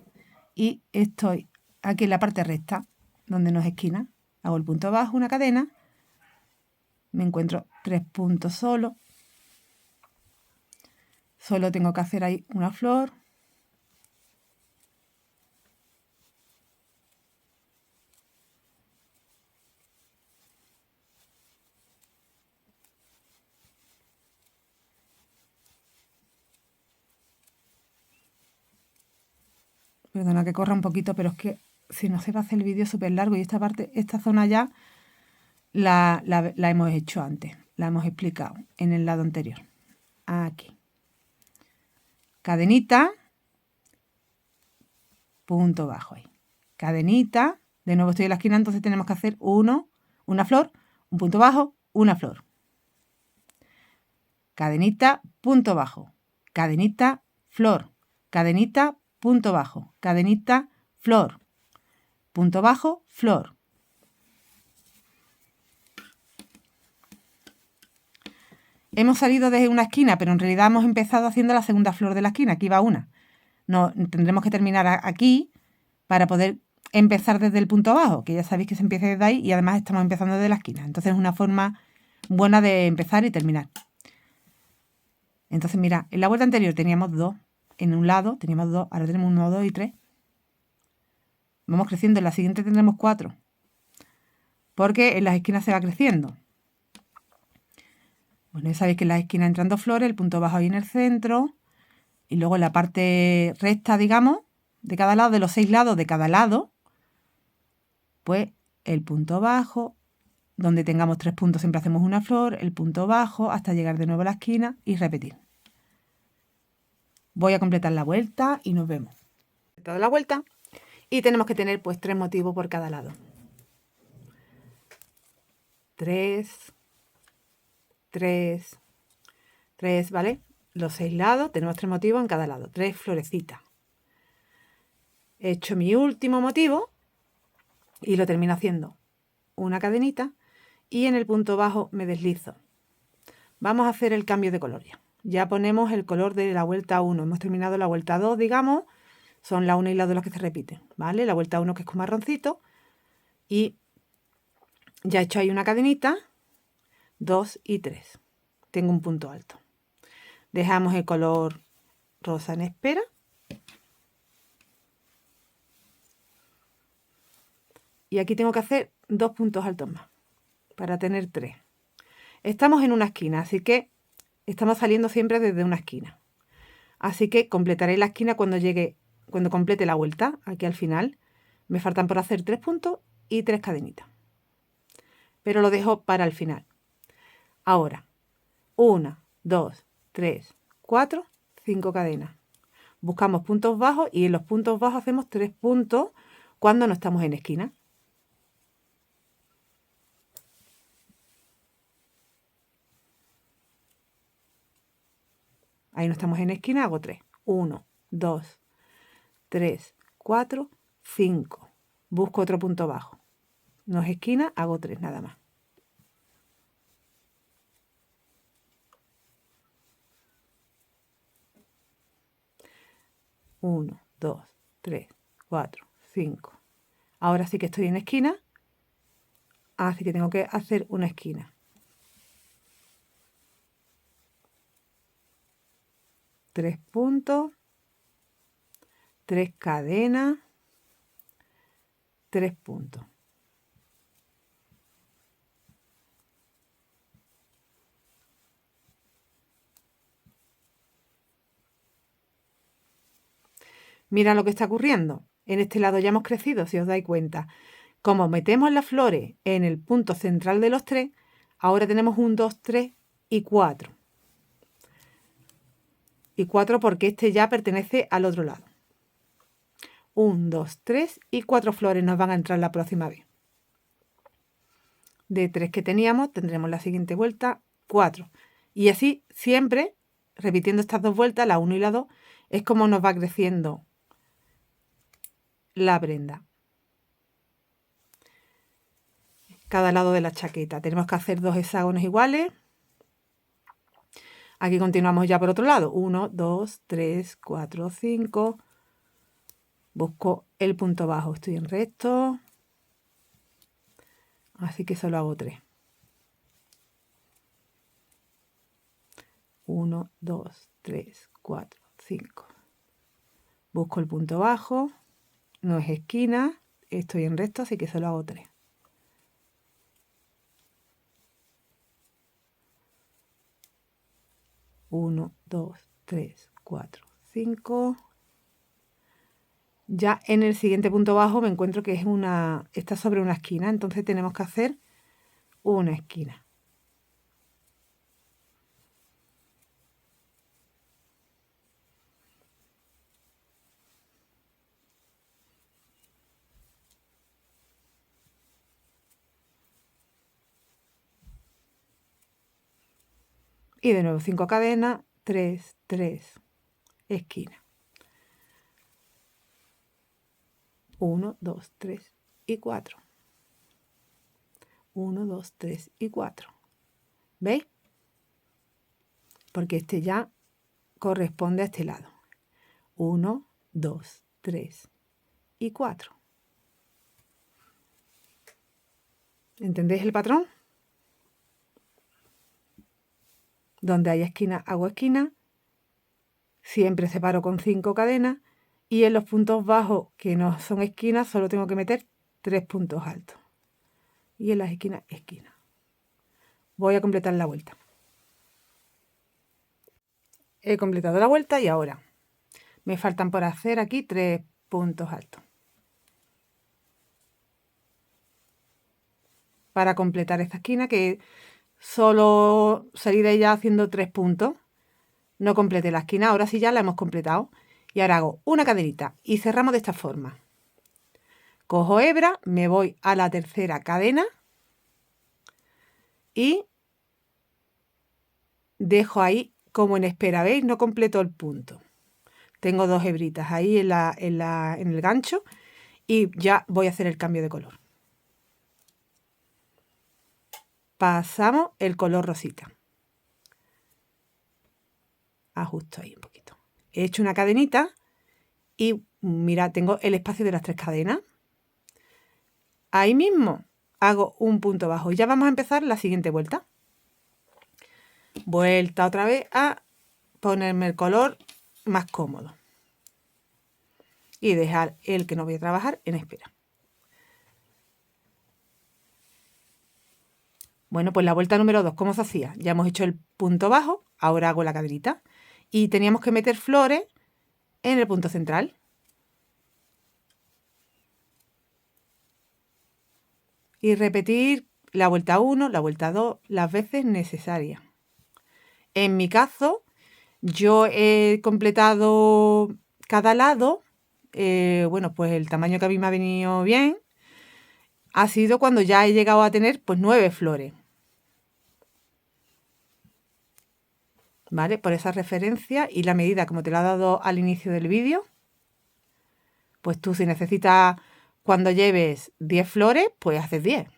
Y estoy aquí en la parte recta, donde no es esquina. Hago el punto bajo, una cadena. Me encuentro 3 puntos solo. Solo tengo que hacer ahí una flor. Perdona que corra un poquito, pero es que si no se va a hacer el vídeo súper largo y esta parte, esta zona ya la hemos hecho antes, la hemos explicado en el lado anterior. Aquí. Cadenita, punto bajo ahí. Cadenita, de nuevo estoy en la esquina, entonces tenemos que hacer una flor, un punto bajo, una flor. Cadenita, punto bajo. Cadenita, flor. Cadenita, punto bajo. Cadenita, flor. Punto bajo, flor. Hemos salido desde una esquina, pero en realidad hemos empezado haciendo la segunda flor de la esquina. Aquí va una. No, tendremos que terminar aquí para poder empezar desde el punto bajo, que ya sabéis que se empieza desde ahí y además estamos empezando desde la esquina. Entonces es una forma buena de empezar y terminar. Entonces, mira, en la vuelta anterior teníamos 2. En un lado teníamos 2, ahora tenemos 1, 2 y 3. Vamos creciendo, en la siguiente tendremos 4. Porque en las esquinas se va creciendo. Bueno, ya sabéis que en las esquinas entran 2 flores, el punto bajo ahí en el centro. Y luego en la parte recta, digamos, de cada lado, de los 6 lados de cada lado, pues el punto bajo, donde tengamos 3 puntos siempre hacemos una flor, el punto bajo, hasta llegar de nuevo a la esquina y repetir. Voy a completar la vuelta y nos vemos. Toda la vuelta y tenemos que tener pues 3 motivos por cada lado. 3, 3, 3, ¿vale? Los 6 lados, tenemos 3 motivos en cada lado, 3 florecitas. He hecho mi último motivo y lo termino haciendo una cadenita y en el punto bajo me deslizo. Vamos a hacer el cambio de color ya. Ya ponemos el color de la vuelta 1. Hemos terminado la vuelta 2, digamos. Son la 1 y la 2 las que se repiten, ¿vale? La vuelta 1 que es con marroncito. Y ya he hecho ahí una cadenita. 2 y 3. Tengo un punto alto. Dejamos el color rosa en espera. Y aquí tengo que hacer 2 puntos altos más para tener 3. Estamos en una esquina, así que estamos saliendo siempre desde una esquina. Así que completaré la esquina cuando complete la vuelta. Aquí al final me faltan por hacer 3 puntos y 3 cadenitas. Pero lo dejo para el final. Ahora, 1, 2, 3, 4, 5 cadenas. Buscamos puntos bajos y en los puntos bajos hacemos 3 puntos cuando no estamos en esquina. Ahí no estamos en esquina, hago 3. 1, 2, 3, 4, 5. Busco otro punto bajo. No es esquina, hago 3 nada más. Uno, 2, 3, 4, 5. Ahora sí que estoy en esquina, así que tengo que hacer una esquina. 3 puntos, 3 cadenas, 3 puntos. Mira lo que está ocurriendo. En este lado ya hemos crecido, si os dais cuenta. Como metemos las flores en el punto central de los 3, ahora tenemos un 2, 3 y 4. Y 4 porque este ya pertenece al otro lado. 1, 2, 3 y 4 flores nos van a entrar la próxima vez. De 3 que teníamos, tendremos la siguiente vuelta 4. Y así siempre, repitiendo estas dos vueltas, la 1 y la 2, es como nos va creciendo la prenda. Cada lado de la chaqueta. Tenemos que hacer 2 hexágonos iguales. Aquí continuamos ya por otro lado. 1, 2, 3, 4, 5. Busco el punto bajo. Estoy en recto. Así que solo hago 3. 1, 2, 3, 4, 5. Busco el punto bajo. No es esquina. Estoy en recto, así que solo hago 3. 1, 2, 3, 4, 5. Ya en el siguiente punto bajo me encuentro que está sobre una esquina, entonces tenemos que hacer una esquina. Y de nuevo 5 cadenas, 3, 3, esquina. 1, 2, 3 y 4. 1, 2, 3 y 4. ¿Veis? Porque este ya corresponde a este lado. 1, 2, 3 y 4. ¿Entendéis el patrón? Donde hay esquina, hago esquina. Siempre separo con 5 cadenas. Y en los puntos bajos, que no son esquinas, solo tengo que meter 3 puntos altos. Y en las esquinas, esquina. Voy a completar la vuelta. He completado la vuelta y ahora me faltan por hacer aquí 3 puntos altos. Para completar esta esquina, que solo salí de ella haciendo 3 puntos. No completé la esquina, ahora sí ya la hemos completado. Y ahora hago una cadenita y cerramos de esta forma. Cojo hebra, me voy a la tercera cadena y dejo ahí como en espera, ¿veis? No completo el punto. Tengo 2 hebritas ahí en el gancho y ya voy a hacer el cambio de color. Pasamos el color rosita. Ajusto ahí un poquito. He hecho una cadenita y mira, tengo el espacio de las 3 cadenas. Ahí mismo hago un punto bajo y ya vamos a empezar la siguiente vuelta. Vuelta otra vez a ponerme el color más cómodo. Y dejar el que no voy a trabajar en espera. Bueno, pues la vuelta número 2, ¿cómo se hacía? Ya hemos hecho el punto bajo, ahora hago la cadenita. Y teníamos que meter flores en el punto central. Y repetir la vuelta 1, la vuelta 2, las veces necesarias. En mi caso, yo he completado cada lado, bueno, pues el tamaño que a mí me ha venido bien, ha sido cuando ya he llegado a tener pues 9 flores. ¿Vale? Por esa referencia y la medida como te la he dado al inicio del vídeo, pues tú si necesitas, cuando lleves 10 flores, pues haces 10.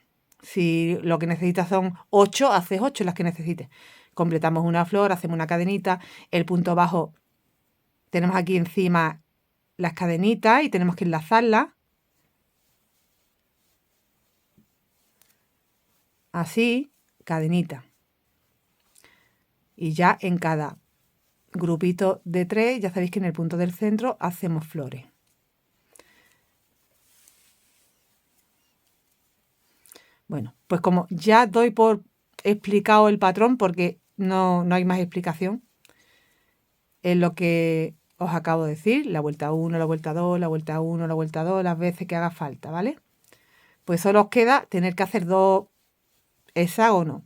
Si lo que necesitas son 8, haces 8 las que necesites. Completamos una flor, hacemos una cadenita, el punto bajo tenemos aquí encima las cadenitas y tenemos que enlazarlas. Así, cadenita. Y ya en cada grupito de 3, ya sabéis que en el punto del centro hacemos flores. Bueno, pues como ya doy por explicado el patrón, porque no hay más explicación, es lo que os acabo de decir, la vuelta 1, la vuelta 2, la vuelta 1, la vuelta 2, las veces que haga falta, ¿vale? Pues solo os queda tener que hacer 2 hexágonos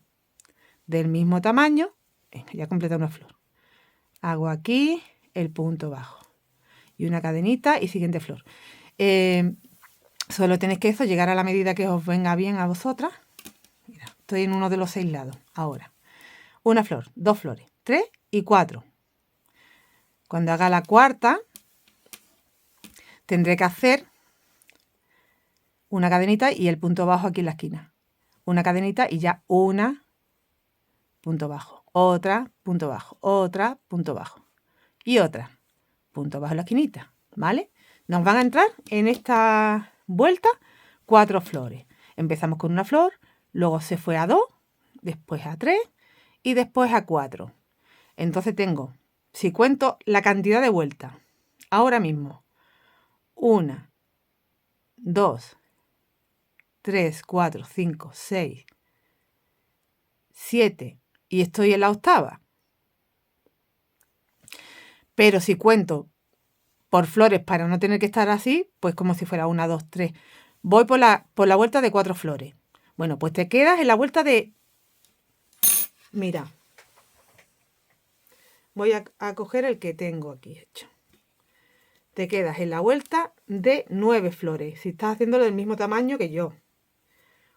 del mismo tamaño. Venga, ya completa una flor. Hago aquí el punto bajo y una cadenita y siguiente flor. Solo tenéis que eso, llegar a la medida que os venga bien a vosotras. Mira, estoy en uno de los 6 lados. Ahora, una flor, 2 flores, 3 y 4. Cuando haga la cuarta, tendré que hacer una cadenita y el punto bajo aquí en la esquina. Una cadenita y ya una, punto bajo, otra, punto bajo, otra, punto bajo y otra, punto bajo en la esquinita, ¿vale? Nos van a entrar en esta vuelta 4 flores. Empezamos con una flor, luego se fue a 2, después a 3 y después a 4. Entonces tengo, si cuento la cantidad de vueltas, ahora mismo, 1, 2, 3, 4, 5, 6, 7 y estoy en la octava. Pero si cuento por flores para no tener que estar así, pues como si fuera 1, 2, 3. Voy por la vuelta de 4 flores. Bueno, pues te quedas en la vuelta de... Mira. Voy a coger el que tengo aquí hecho. Te quedas en la vuelta de 9 flores. Si estás haciéndolo del mismo tamaño que yo.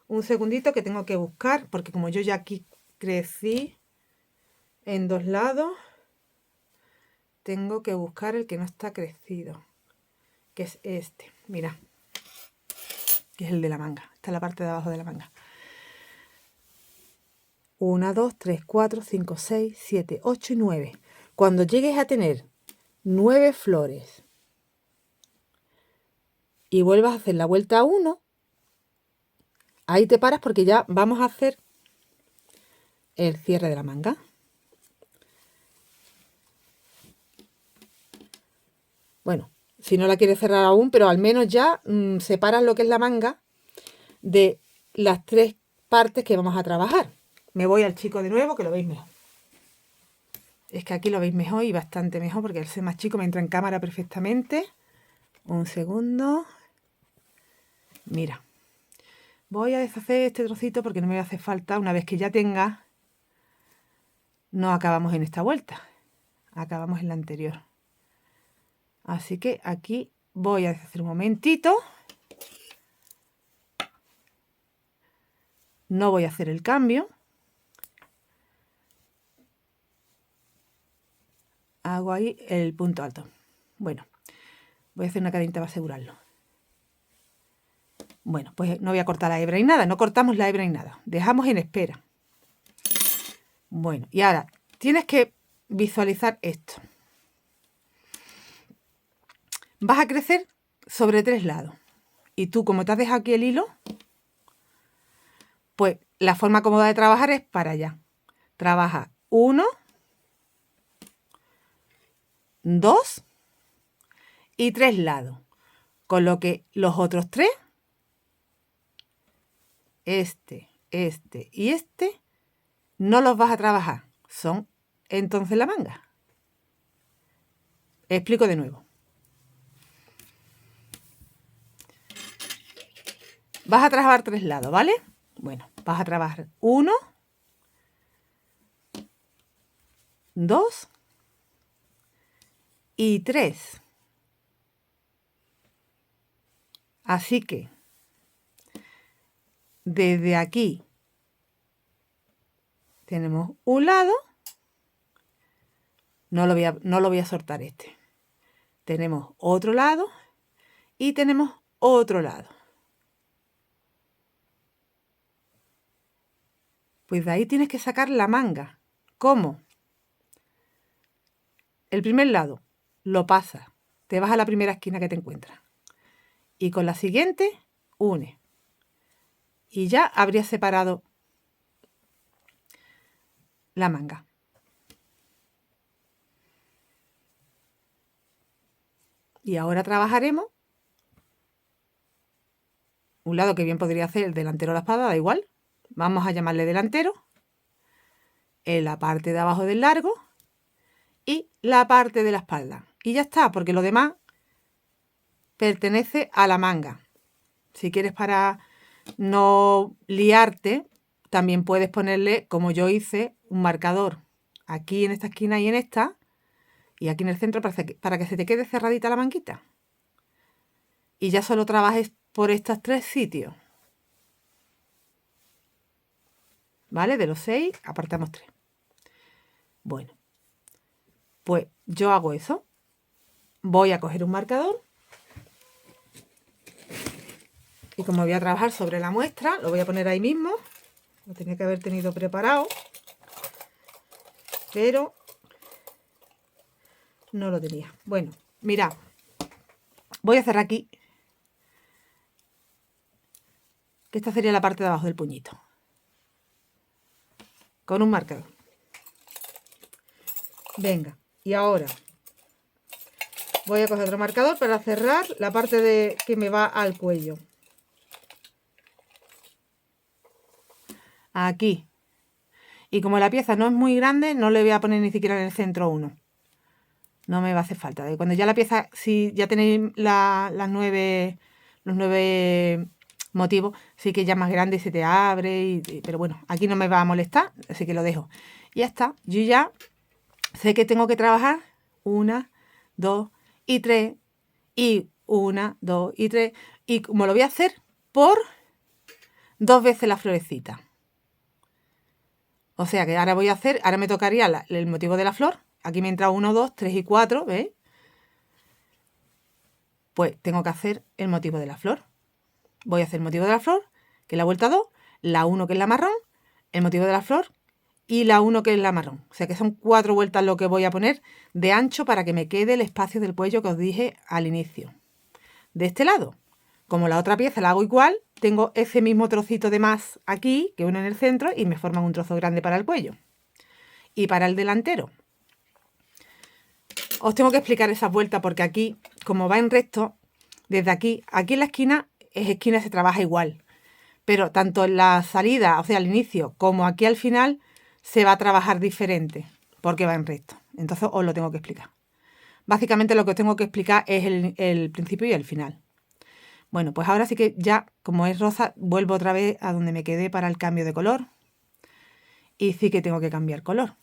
Un segundito que tengo que buscar, porque como yo ya aquí crecí en 2 lados, tengo que buscar el que no está crecido, que es este. Mira, que es el de la manga. Está en la parte de abajo de la manga. 1, 2, 3, 4, 5, 6, 7, 8 y 9. Cuando llegues a tener 9 flores y vuelvas a hacer la vuelta 1, ahí te paras porque ya vamos a hacer el cierre de la manga. Bueno, si no la quieres cerrar aún, pero al menos ya separas lo que es la manga de las 3 partes que vamos a trabajar. Me voy al chico de nuevo, que lo veis mejor. Es que aquí lo veis mejor y bastante mejor, porque al ser más chico me entra en cámara perfectamente. Un segundo. Mira. Voy a deshacer este trocito porque no me hace falta. Una vez que ya tenga, no acabamos en esta vuelta. Acabamos en la anterior. Así que aquí voy a deshacer un momentito. No voy a hacer el cambio. Hago ahí el punto alto. Bueno, voy a hacer una cadenita para asegurarlo. Bueno, pues no voy a cortar la hebra ni nada. No cortamos la hebra ni nada. Dejamos en espera. Bueno, y ahora tienes que visualizar esto. Vas a crecer sobre 3 lados. Y tú, como te has dejado aquí el hilo, pues la forma cómoda de trabajar es para allá. Trabaja 1, 2 y 3 lados. Con lo que los otros 3, este y este, no los vas a trabajar. Son entonces la manga. Explico de nuevo. Vas a trabajar 3 lados, ¿vale? Bueno, vas a trabajar 1, 2 y 3. Así que desde aquí tenemos un lado. No lo voy a soltar este. Tenemos otro lado y tenemos otro lado. Pues de ahí tienes que sacar la manga. ¿Cómo? El primer lado lo pasas, te vas a la primera esquina que te encuentras. Y con la siguiente, une. Y ya habrías separado la manga. Y ahora trabajaremos un lado que bien podría hacer el delantero de la espada, da igual. Vamos a llamarle delantero, en la parte de abajo del largo y la parte de la espalda. Y ya está, porque lo demás pertenece a la manga. Si quieres, para no liarte, también puedes ponerle, como yo hice, un marcador aquí en esta esquina y en esta, y aquí en el centro para que se te quede cerradita la manguita. Y ya solo trabajes por estos 3 sitios. ¿Vale? De los 6 apartamos 3. Bueno, pues yo hago eso. Voy a coger un marcador. Y como voy a trabajar sobre la muestra, lo voy a poner ahí mismo. Lo tenía que haber tenido preparado, pero no lo tenía. Bueno, mirad, voy a hacer aquí, que esta sería la parte de abajo del puñito, con un marcador. Venga, y ahora voy a coger otro marcador para cerrar la parte de que me va al cuello. Aquí. Y como la pieza no es muy grande, no le voy a poner ni siquiera en el centro 1. No me va a hacer falta. Cuando ya la pieza, si ya tenéis los 9 motivos, sí que ya más grande se te abre, pero bueno, aquí no me va a molestar, así que lo dejo. Y ya está. Yo ya sé que tengo que trabajar 1, 2 y 3, y 1, 2 y 3, y como lo voy a hacer por 2 veces la florecita. O sea que ahora ahora me tocaría el motivo de la flor. Aquí me entra 1, 2, 3 y 4, ¿veis? Pues tengo que hacer el motivo de la flor. Voy a hacer el motivo de la flor, que es la vuelta 2, la 1 que es la marrón, el motivo de la flor y la 1 que es la marrón. O sea que son 4 vueltas lo que voy a poner de ancho para que me quede el espacio del cuello que os dije al inicio. De este lado, como la otra pieza la hago igual, tengo ese mismo trocito de más aquí, que uno en el centro, y me forman un trozo grande para el cuello. Y para el delantero, os tengo que explicar esa vuelta porque aquí, como va en recto, desde aquí en la esquina se trabaja igual. Pero tanto en la salida, o sea, al inicio, como aquí al final, se va a trabajar diferente porque va en recto. Entonces os lo tengo que explicar. Básicamente lo que os tengo que explicar es el principio y el final. Bueno, pues ahora sí que ya, como es rosa, vuelvo otra vez a donde me quedé para el cambio de color. Y sí que tengo que cambiar color.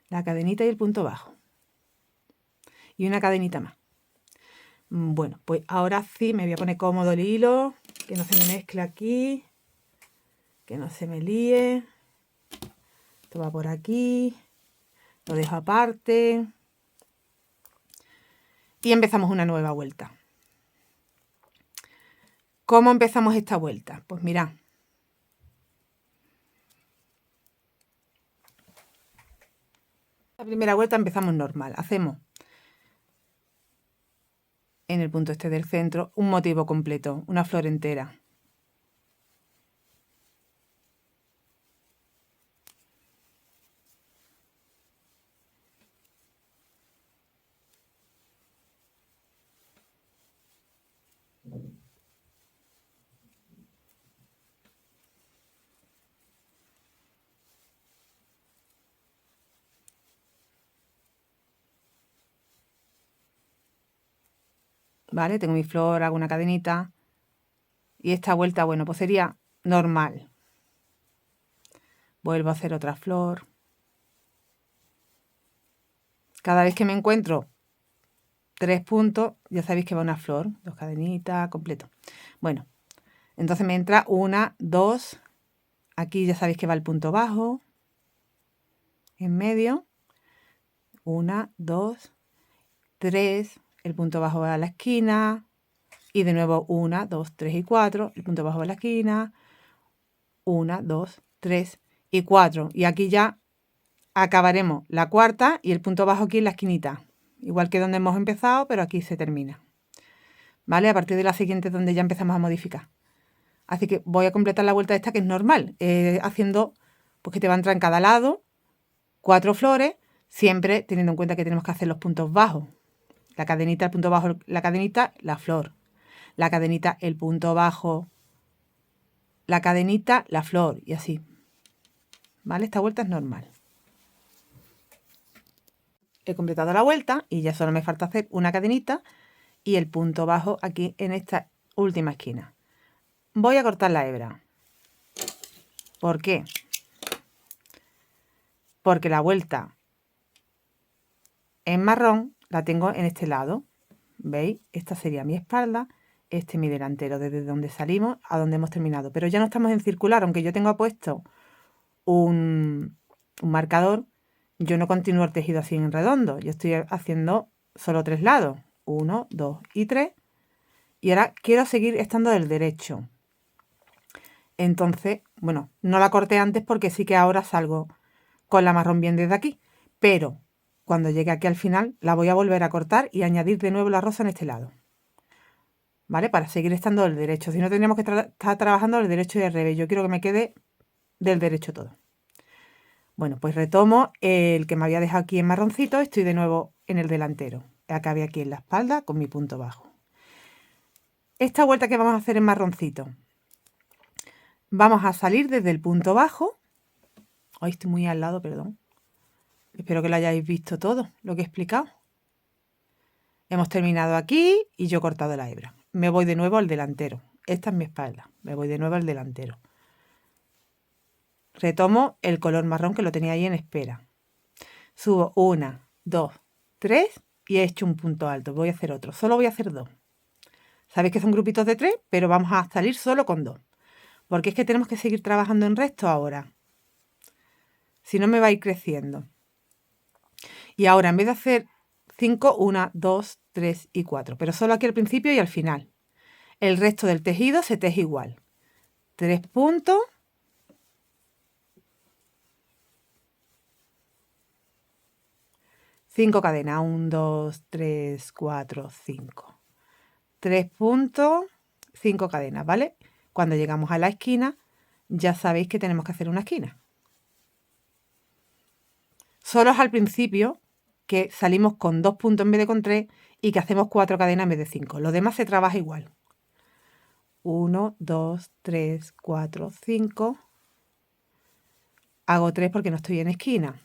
La cadenita y el punto bajo. Y una cadenita más. Bueno, pues ahora sí me voy a poner cómodo el hilo, que no se me mezcle aquí, que no se me líe. Esto va por aquí, lo dejo aparte. Y empezamos una nueva vuelta. ¿Cómo empezamos esta vuelta? Pues mirad. La primera vuelta empezamos normal. Hacemos en el punto este del centro un motivo completo, una flor entera. ¿Vale? Tengo mi flor, hago una cadenita. Y esta vuelta, bueno, pues sería normal. Vuelvo a hacer otra flor. Cada vez que me encuentro 3 puntos, ya sabéis que va una flor, 2 cadenitas, completo. Bueno, entonces me entra 1, 2, aquí ya sabéis que va el punto bajo, en medio, 1, 2, 3, el punto bajo va a la esquina, y de nuevo 1, 2, 3 y 4, el punto bajo va a la esquina, 1, 2, 3 y 4, y aquí ya acabaremos la cuarta y el punto bajo aquí en la esquinita. Igual que donde hemos empezado, pero aquí se termina. ¿Vale? A partir de la siguiente es donde ya empezamos a modificar. Así que voy a completar la vuelta esta que es normal, haciendo, pues que te va a entrar en cada lado 4 flores, siempre teniendo en cuenta que tenemos que hacer los puntos bajos. La cadenita, el punto bajo, la cadenita, la flor. La cadenita, el punto bajo, la cadenita, la flor y así. ¿Vale? Esta vuelta es normal. He completado la vuelta y ya solo me falta hacer una cadenita y el punto bajo aquí en esta última esquina. Voy a cortar la hebra. ¿Por qué? Porque la vuelta en marrón la tengo en este lado. ¿Veis? Esta sería mi espalda, este mi delantero, desde donde salimos a donde hemos terminado. Pero ya no estamos en circular, aunque yo tenga puesto un marcador, yo no continúo el tejido así en redondo. Yo estoy haciendo solo 3 lados. 1, 2 y 3. Y ahora quiero seguir estando del derecho. Entonces, bueno, no la corté antes porque sí que ahora salgo con la marrón bien desde aquí. Pero cuando llegue aquí al final la voy a volver a cortar y añadir de nuevo la rosa en este lado. ¿Vale? Para seguir estando del derecho. Si no, tendríamos que estar trabajando del derecho y al revés. Yo quiero que me quede del derecho todo. Bueno, pues retomo el que me había dejado aquí en marroncito. Estoy de nuevo en el delantero. Acabé aquí en la espalda con mi punto bajo. Esta vuelta que vamos a hacer en marroncito. Vamos a salir desde el punto bajo. Hoy estoy muy al lado, perdón. Espero que lo hayáis visto todo, lo que he explicado. Hemos terminado aquí y yo he cortado la hebra. Me voy de nuevo al delantero. Esta es mi espalda. Me voy de nuevo al delantero. Retomo el color marrón que lo tenía ahí en espera. Subo 1, 2, 3 y he hecho un punto alto. Voy a hacer otro. Solo voy a hacer 2. Sabéis que son grupitos de 3, pero vamos a salir solo con 2. Porque es que tenemos que seguir trabajando en resto ahora. Si no, me va a ir creciendo. Y ahora, en vez de hacer 5, 1, 2, 3 y 4. Pero solo aquí al principio y al final. El resto del tejido se teje igual. 3 puntos. 5 cadenas. 1, 2, 3, 4, 5. 3 puntos, 5 cadenas, ¿vale? Cuando llegamos a la esquina, ya sabéis que tenemos que hacer una esquina. Solo es al principio que salimos con 2 puntos en vez de con 3 y que hacemos 4 cadenas en vez de 5. Lo demás se trabaja igual. 1, 2, 3, 4, 5. Hago 3 porque no estoy en esquina.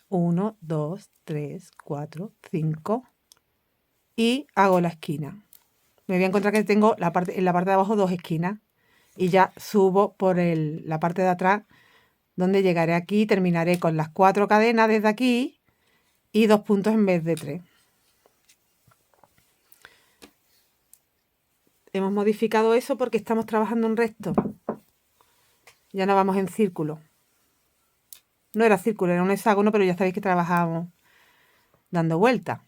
Uno, 2, 3, 4, 5 y hago la esquina. Me voy a encontrar que tengo en la parte de abajo 2 esquinas y ya subo por la parte de atrás, donde llegaré aquí y terminaré con las 4 cadenas desde aquí y 2 puntos en vez de 3. Hemos modificado eso porque estamos trabajando en recto. Ya no vamos en círculo. No era círculo, era un hexágono, pero ya sabéis que trabajábamos dando vueltas.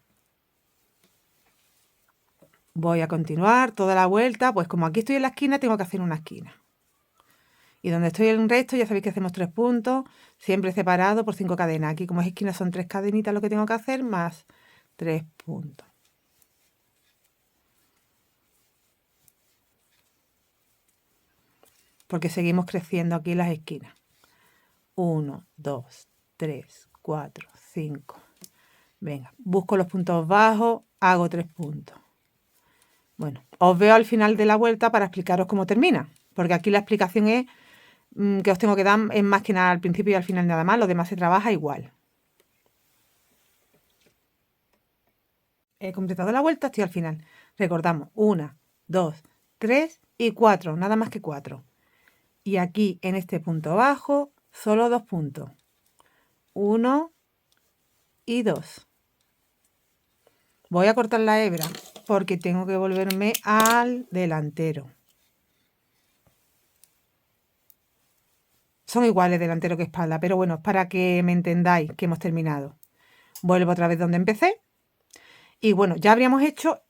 Voy a continuar toda la vuelta, pues como aquí estoy en la esquina, tengo que hacer una esquina. Y donde estoy en recto, ya sabéis que hacemos 3 puntos, siempre separado por 5 cadenas. Aquí como es esquina son 3 cadenitas lo que tengo que hacer, más 3 puntos. Porque seguimos creciendo aquí las esquinas. 1, 2, 3, 4, 5. Venga, busco los puntos bajos, hago 3 puntos. Bueno, os veo al final de la vuelta para explicaros cómo termina. Porque aquí la explicación es que os tengo que dar es más que nada al principio y al final nada más. Lo demás se trabaja igual. He completado la vuelta, estoy al final. Recordamos, 1, 2, 3 y 4. Nada más que 4. Y aquí en este punto bajo, solo 2 puntos. 1 y 2. Voy a cortar la hebra porque tengo que volverme al delantero. Son iguales delantero que espalda, pero bueno, es para que me entendáis que hemos terminado. Vuelvo otra vez donde empecé. Y bueno, ya habríamos hecho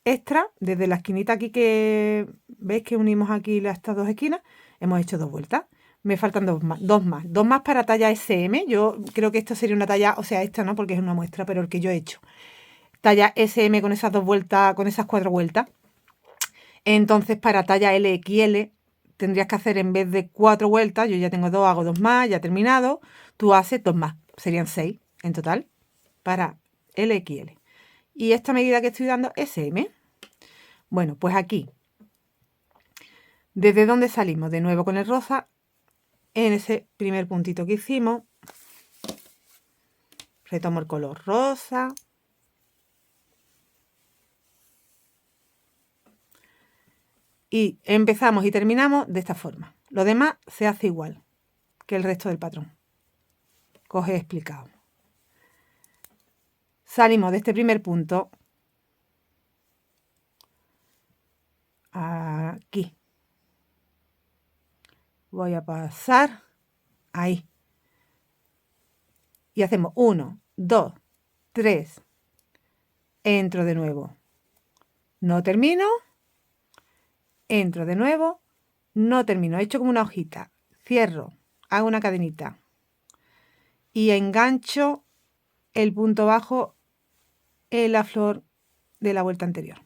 extra, desde la esquinita aquí que veis que unimos aquí estas dos esquinas, hemos hecho 2 vueltas. Me faltan dos más para talla SM. Yo creo que esto sería una talla, o sea, esta no, porque es una muestra, pero el que yo he hecho. Talla SM con esas 2 vueltas, con esas 4 vueltas. Entonces, para talla LXL, tendrías que hacer en vez de 4 vueltas, yo ya tengo 2, hago 2 más, ya he terminado. Tú haces 2 más, serían 6 en total para LXL. Y esta medida que estoy dando es M. Bueno, pues aquí, ¿desde dónde salimos? De nuevo con el rosa, en ese primer puntito que hicimos, retomo el color rosa. Y empezamos y terminamos de esta forma. Lo demás se hace igual que el resto del patrón que os he explicado. Salimos de este primer punto aquí. Voy a pasar ahí. Y hacemos 1, 2, 3. Entro de nuevo. No termino. Entro de nuevo. No termino. He hecho como una hojita. Cierro. Hago una cadenita. Y engancho el punto bajo en la flor de la vuelta anterior.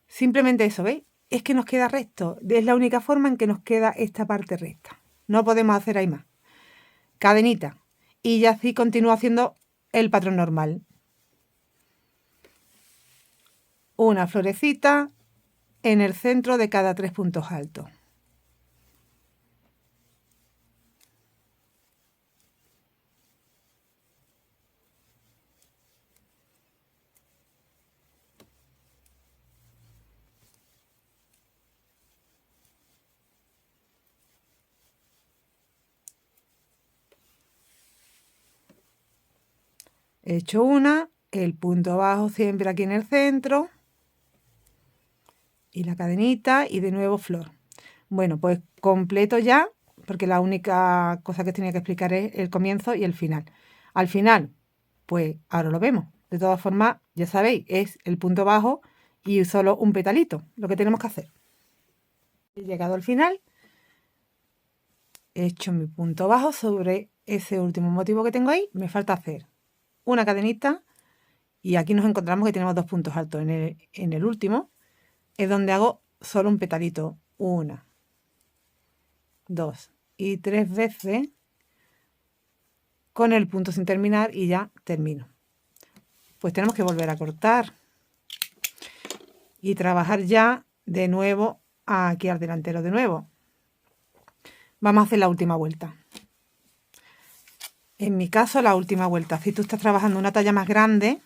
Simplemente eso, ¿veis? Es que nos queda recto. Es la única forma en que nos queda esta parte recta. No podemos hacer ahí más. Cadenita. Y ya así continúo haciendo el patrón normal. Una florecita en el centro de cada 3 puntos altos. He hecho una, el punto bajo siempre aquí en el centro y la cadenita y de nuevo flor. Bueno, pues completo ya, porque la única cosa que tenía que explicar es el comienzo y el final. Al final, pues ahora lo vemos. De todas formas, ya sabéis, es el punto bajo y solo un petalito, lo que tenemos que hacer. He llegado al final, he hecho mi punto bajo sobre ese último motivo que tengo ahí, me falta hacer una cadenita y aquí nos encontramos que tenemos 2 puntos altos. En el último es donde hago solo un petalito. 1, 2 y 3 veces con el punto sin terminar y ya termino. Pues tenemos que volver a cortar y trabajar ya de nuevo aquí al delantero de nuevo. Vamos a hacer la última vuelta. En mi caso, la última vuelta. Si tú estás trabajando una talla más grande,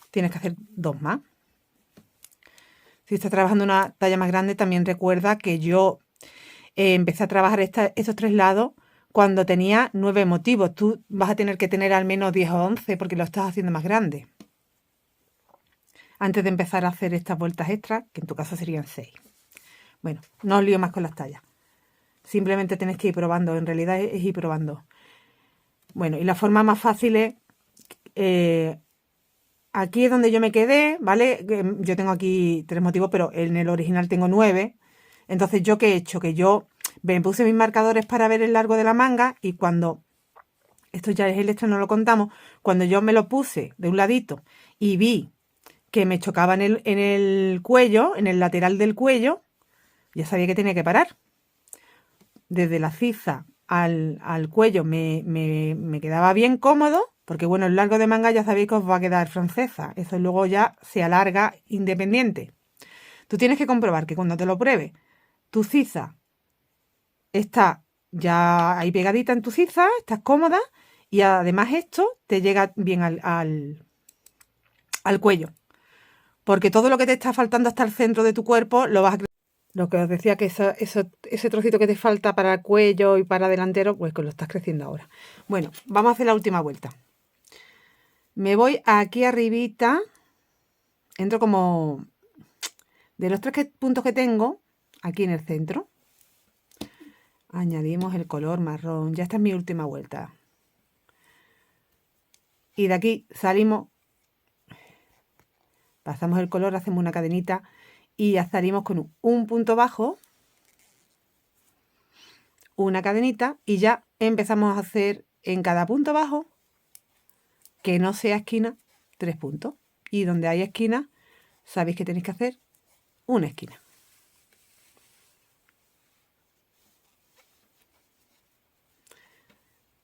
tienes que hacer 2 más. Si estás trabajando una talla más grande, también recuerda que yo empecé a trabajar estos 3 lados cuando tenía 9 motivos. Tú vas a tener que tener al menos 10 o 11 porque lo estás haciendo más grande. Antes de empezar a hacer estas vueltas extras, que en tu caso serían 6. Bueno, no os lío más con las tallas. Simplemente tenéis que ir probando. En realidad es ir probando. Bueno, y la forma más fácil es, aquí es donde yo me quedé, ¿vale? Yo tengo aquí 3 motivos, pero en el original tengo 9. Entonces, ¿yo qué he hecho? Que yo me puse mis marcadores para ver el largo de la manga y cuando, esto ya es el extra, no lo contamos, cuando yo me lo puse de un ladito y vi que me chocaba en el cuello, en el lateral del cuello, ya sabía que tenía que parar. Desde la ciza al cuello me quedaba bien cómodo, porque bueno, el largo de manga ya sabéis que os va a quedar francesa, eso luego ya se alarga independiente. Tú tienes que comprobar que cuando te lo pruebes, tu ciza está ya ahí pegadita en tu ciza, estás cómoda y además esto te llega bien al cuello, porque todo lo que te está faltando hasta el centro de tu cuerpo lo vas a... Lo que os decía que ese trocito que te falta para el cuello y para delantero, pues que lo estás creciendo ahora. Bueno, vamos a hacer la última vuelta. Me voy aquí arribita, entro como de los 3 puntos que tengo, aquí en el centro. Añadimos el color marrón, ya esta es mi última vuelta. Y de aquí salimos pasamos el color, hacemos una cadenita y salimos con un punto bajo, una cadenita y ya empezamos a hacer en cada punto bajo, que no sea esquina, 3 puntos. Y donde hay esquina, sabéis que tenéis que hacer una esquina.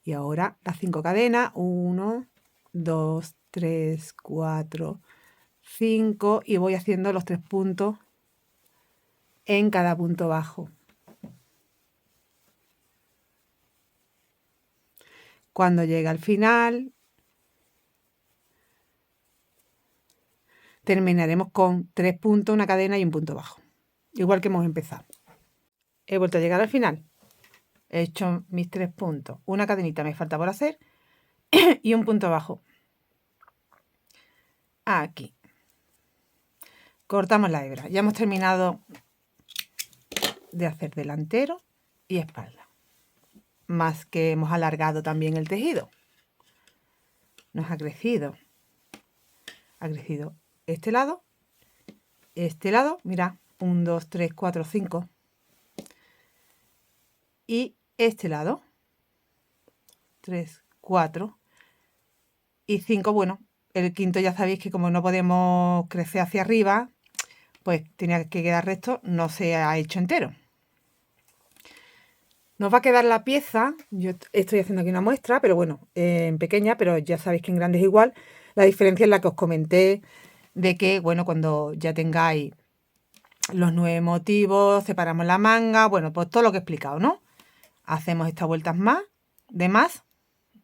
Y ahora las 5 cadenas, 1, 2, 3, 4, 5 y voy haciendo los 3 puntos en cada punto bajo. Cuando llega al final, terminaremos con 3 puntos, una cadena y un punto bajo, igual que hemos empezado. He vuelto a llegar al final. He hecho mis 3 puntos, una cadenita me falta por hacer y un punto bajo. Aquí. Cortamos la hebra. Ya hemos terminado de hacer delantero y espalda. Más que hemos alargado también el tejido. Nos ha crecido. Ha crecido este lado, mira, 1, 2, 3, 4, 5. Y este lado, 3, 4 y 5. Bueno, el quinto ya sabéis que como no podemos crecer hacia arriba, pues tenía que quedar recto, no se ha hecho entero. Nos va a quedar la pieza, yo estoy haciendo aquí una muestra, pero bueno, en pequeña, pero ya sabéis que en grande es igual. La diferencia es la que os comenté, de que, bueno, cuando ya tengáis los 9 motivos, separamos la manga, bueno, pues todo lo que he explicado, ¿no? Hacemos estas vueltas más,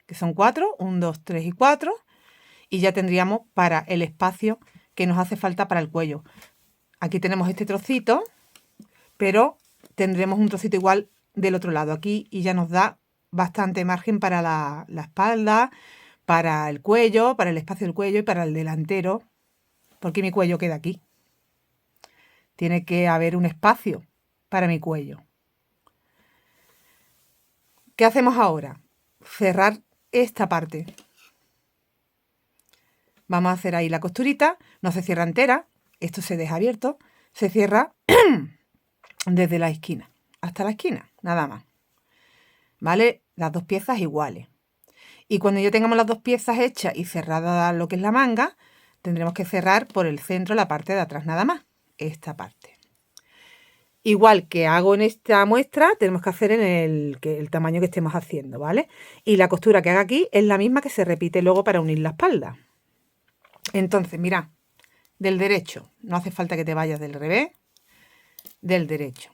que son 4, 1, 2, 3 y 4, y ya tendríamos para el espacio que nos hace falta para el cuello. Aquí tenemos este trocito, pero tendremos un trocito igual del otro lado aquí y ya nos da bastante margen para la espalda, para el cuello, para el espacio del cuello y para el delantero, porque mi cuello queda aquí. Tiene que haber un espacio para mi cuello. ¿Qué hacemos ahora? Cerrar esta parte. Vamos a hacer ahí la costurita, no se cierra entera, esto se deja abierto, se cierra desde la esquina hasta la esquina, nada más. ¿Vale? Las 2 piezas iguales. Y cuando ya tengamos las 2 piezas hechas y cerrada lo que es la manga, tendremos que cerrar por el centro la parte de atrás nada más, esta parte. Igual que hago en esta muestra, tenemos que hacer en el tamaño que estemos haciendo, ¿vale? Y la costura que haga aquí es la misma que se repite luego para unir la espalda. Entonces, mirad, del derecho, no hace falta que te vayas del revés, del derecho.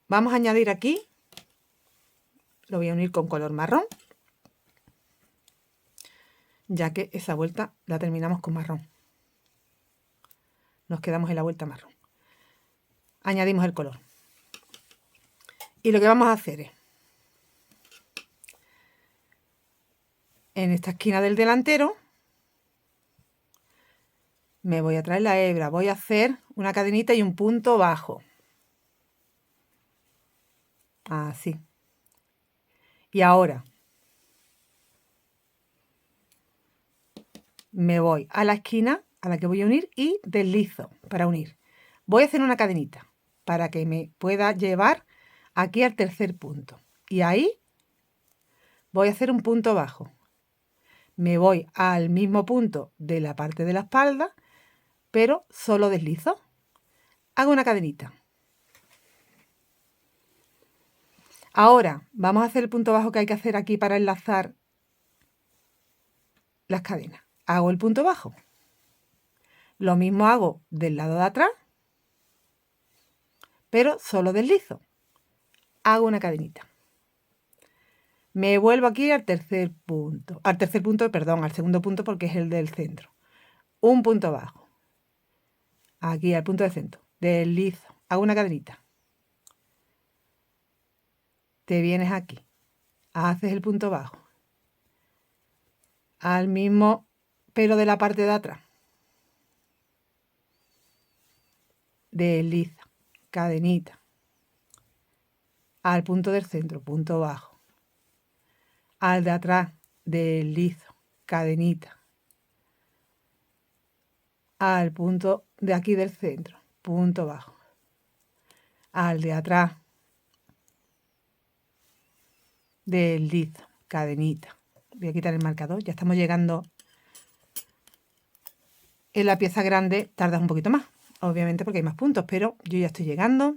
Vamos a añadir aquí, lo voy a unir con color marrón, ya que esa vuelta la terminamos con marrón. Nos quedamos en la vuelta marrón. Añadimos el color. Y lo que vamos a hacer es, en esta esquina del delantero, me voy a traer la hebra, voy a hacer una cadenita y un punto bajo. Así. Y ahora me voy a la esquina a la que voy a unir y deslizo para unir. Voy a hacer una cadenita para que me pueda llevar aquí al tercer punto. Y ahí voy a hacer un punto bajo. Me voy al mismo punto de la parte de la espalda, pero solo deslizo. Hago una cadenita. Ahora vamos a hacer el punto bajo que hay que hacer aquí para enlazar las cadenas. Hago el punto bajo. Lo mismo hago del lado de atrás, pero solo deslizo. Hago una cadenita. Me vuelvo aquí al tercer punto. Al segundo punto porque es el del centro. Un punto bajo. Aquí al punto del centro. Deslizo. Hago una cadenita. Te vienes aquí. Haces el punto bajo. Al mismo pelo de la parte de atrás. Desliza. Cadenita. Al punto del centro. Punto bajo. Al de atrás. Deslizo. Cadenita. al punto de aquí del centro, punto bajo, al de atrás del lizo, cadenita. Voy a quitar el marcador, ya estamos llegando. En la pieza grande tardas un poquito más, obviamente porque hay más puntos, pero yo ya estoy llegando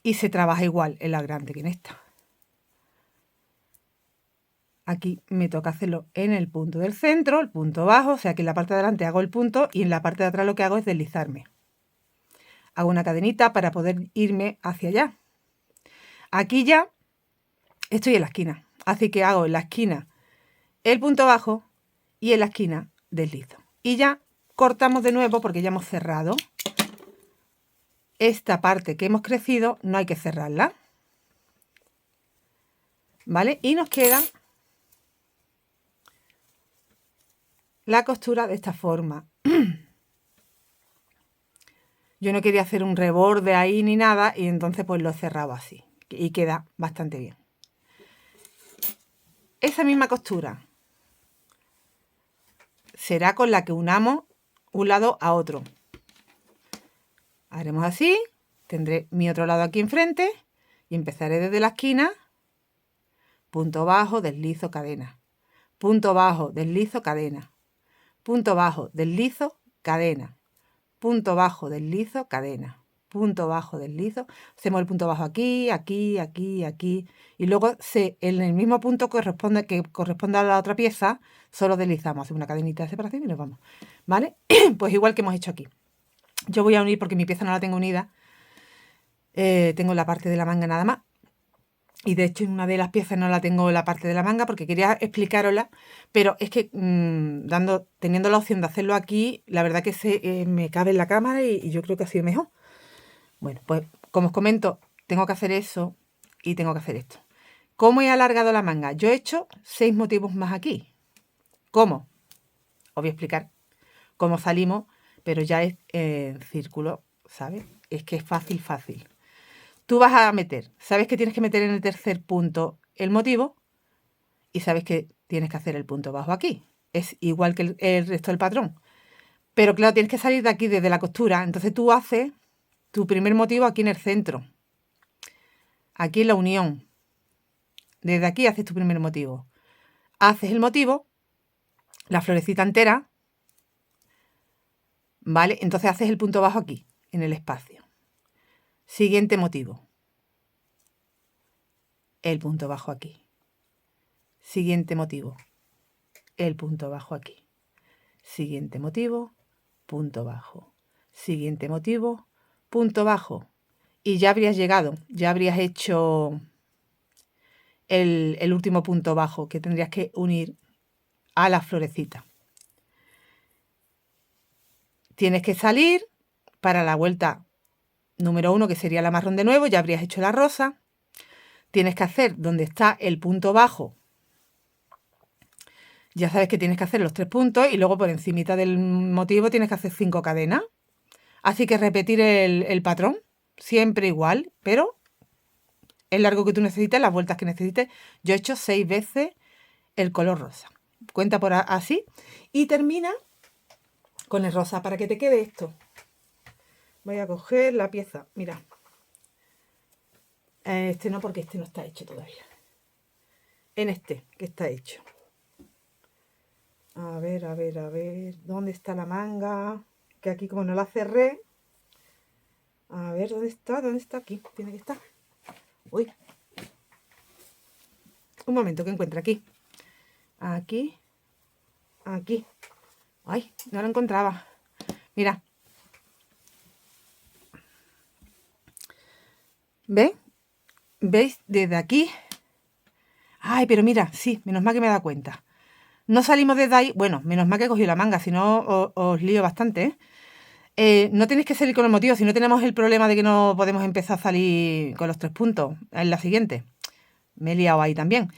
y se trabaja igual en la grande que en esta. Aquí me toca hacerlo en el punto del centro, el punto bajo, o sea que en la parte de adelante hago el punto y en la parte de atrás lo que hago es deslizarme. Hago una cadenita para poder irme hacia allá. Aquí ya estoy en la esquina, así que hago en la esquina el punto bajo y en la esquina deslizo. Y ya cortamos de nuevo porque ya hemos cerrado. Esta parte que hemos crecido no hay que cerrarla, ¿vale? Y nos queda la costura de esta forma. Yo no quería hacer un reborde ahí ni nada y entonces pues lo he cerrado así y queda bastante bien. Esa misma costura será con la que unamos un lado a otro. Haremos así, tendré mi otro lado aquí enfrente y empezaré desde la esquina, punto bajo, deslizo, cadena, punto bajo, deslizo, cadena, punto bajo, deslizo, cadena, punto bajo, deslizo, cadena, punto bajo, deslizo. Hacemos el punto bajo aquí, aquí, aquí, aquí y luego en el mismo punto que corresponde a la otra pieza, solo deslizamos, hacemos una cadenita de separación y nos vamos, ¿vale? Pues igual que hemos hecho aquí. Yo voy a unir porque mi pieza no la tengo unida. Tengo la parte de la manga nada más. Y de hecho en una de las piezas no la tengo la parte de la manga porque quería explicarosla. Pero es que teniendo la opción de hacerlo aquí, la verdad que me cabe en la cámara y yo creo que ha sido mejor. Bueno, pues como os comento, tengo que hacer eso y tengo que hacer esto. ¿Cómo he alargado la manga? Yo he hecho 6 motivos más aquí. ¿Cómo? Os voy a explicar cómo salimos, pero ya es en círculo, ¿sabes? Es que es fácil, fácil. Tú vas a meter, sabes que tienes que meter en el tercer punto el motivo y sabes que tienes que hacer el punto bajo aquí. Es igual que el resto del patrón. Pero claro, tienes que salir de aquí desde la costura. Entonces tú haces tu primer motivo aquí en el centro. Aquí en la unión. Desde aquí haces tu primer motivo. Haces el motivo, la florecita entera, ¿vale? Entonces haces el punto bajo aquí, en el espacio. Siguiente motivo. El punto bajo aquí. Siguiente motivo. El punto bajo aquí. Siguiente motivo, punto bajo. Siguiente motivo, punto bajo. Y ya habrías llegado, ya habrías hecho el último punto bajo que tendrías que unir a la florecita. Tienes que salir para la vuelta número 1, que sería la marrón de nuevo, ya habrías hecho la rosa. Tienes que hacer donde está el punto bajo. Ya sabes que tienes que hacer los 3 puntos y luego por encimita del motivo tienes que hacer 5 cadenas. Así que repetir el patrón, siempre igual, pero el largo que tú necesites, las vueltas que necesites. Yo he hecho 6 veces el color rosa. Cuenta por así y termina con el rosa para que te quede esto. Voy a coger la pieza, mira. Este no, porque este no está hecho todavía. En este, que está hecho. A ver, a ver, a ver. ¿Dónde está la manga? Que aquí como no la cerré. A ver, ¿dónde está? ¿Dónde está? Aquí, tiene que estar. Uy. Un momento, que encuentre aquí. Aquí. Aquí. Ay, no lo encontraba. Mira. ¿Veis? ¿Veis? Desde aquí. Ay, pero mira, sí, menos mal que me he dado cuenta. No salimos desde ahí. Bueno, menos mal que he cogido la manga, si no os lío bastante, no tenéis que salir con el motivo, si no tenemos el problema de que no podemos empezar a salir con los 3 puntos en la siguiente. Me he liado ahí también.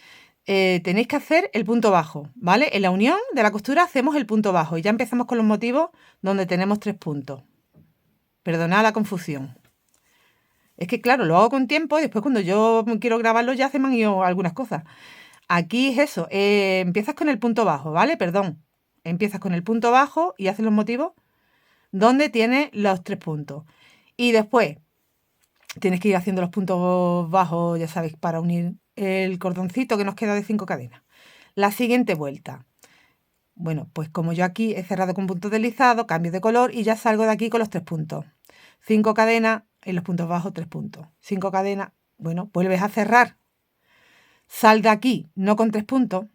Tenéis que hacer el punto bajo, ¿vale? En la unión de la costura hacemos el punto bajo y ya empezamos con los motivos donde tenemos 3 puntos. Perdonad la confusión. Es que claro, lo hago con tiempo y después cuando yo quiero grabarlo ya se me han ido algunas cosas. Aquí es eso, empiezas con el punto bajo, ¿vale? Perdón. empiezas con el punto bajo y haces los motivos donde tienes los 3 puntos. Y después tienes que ir haciendo los puntos bajos, ya sabéis, para unir el cordoncito que nos queda de 5 cadenas. La siguiente vuelta. Bueno, pues como yo aquí he cerrado con puntos deslizados, cambio de color y ya salgo de aquí con los 3 puntos. 5 cadenas, en los puntos bajos 3 puntos. 5 cadenas, bueno, vuelves a cerrar. Sal de aquí, no con 3 puntos,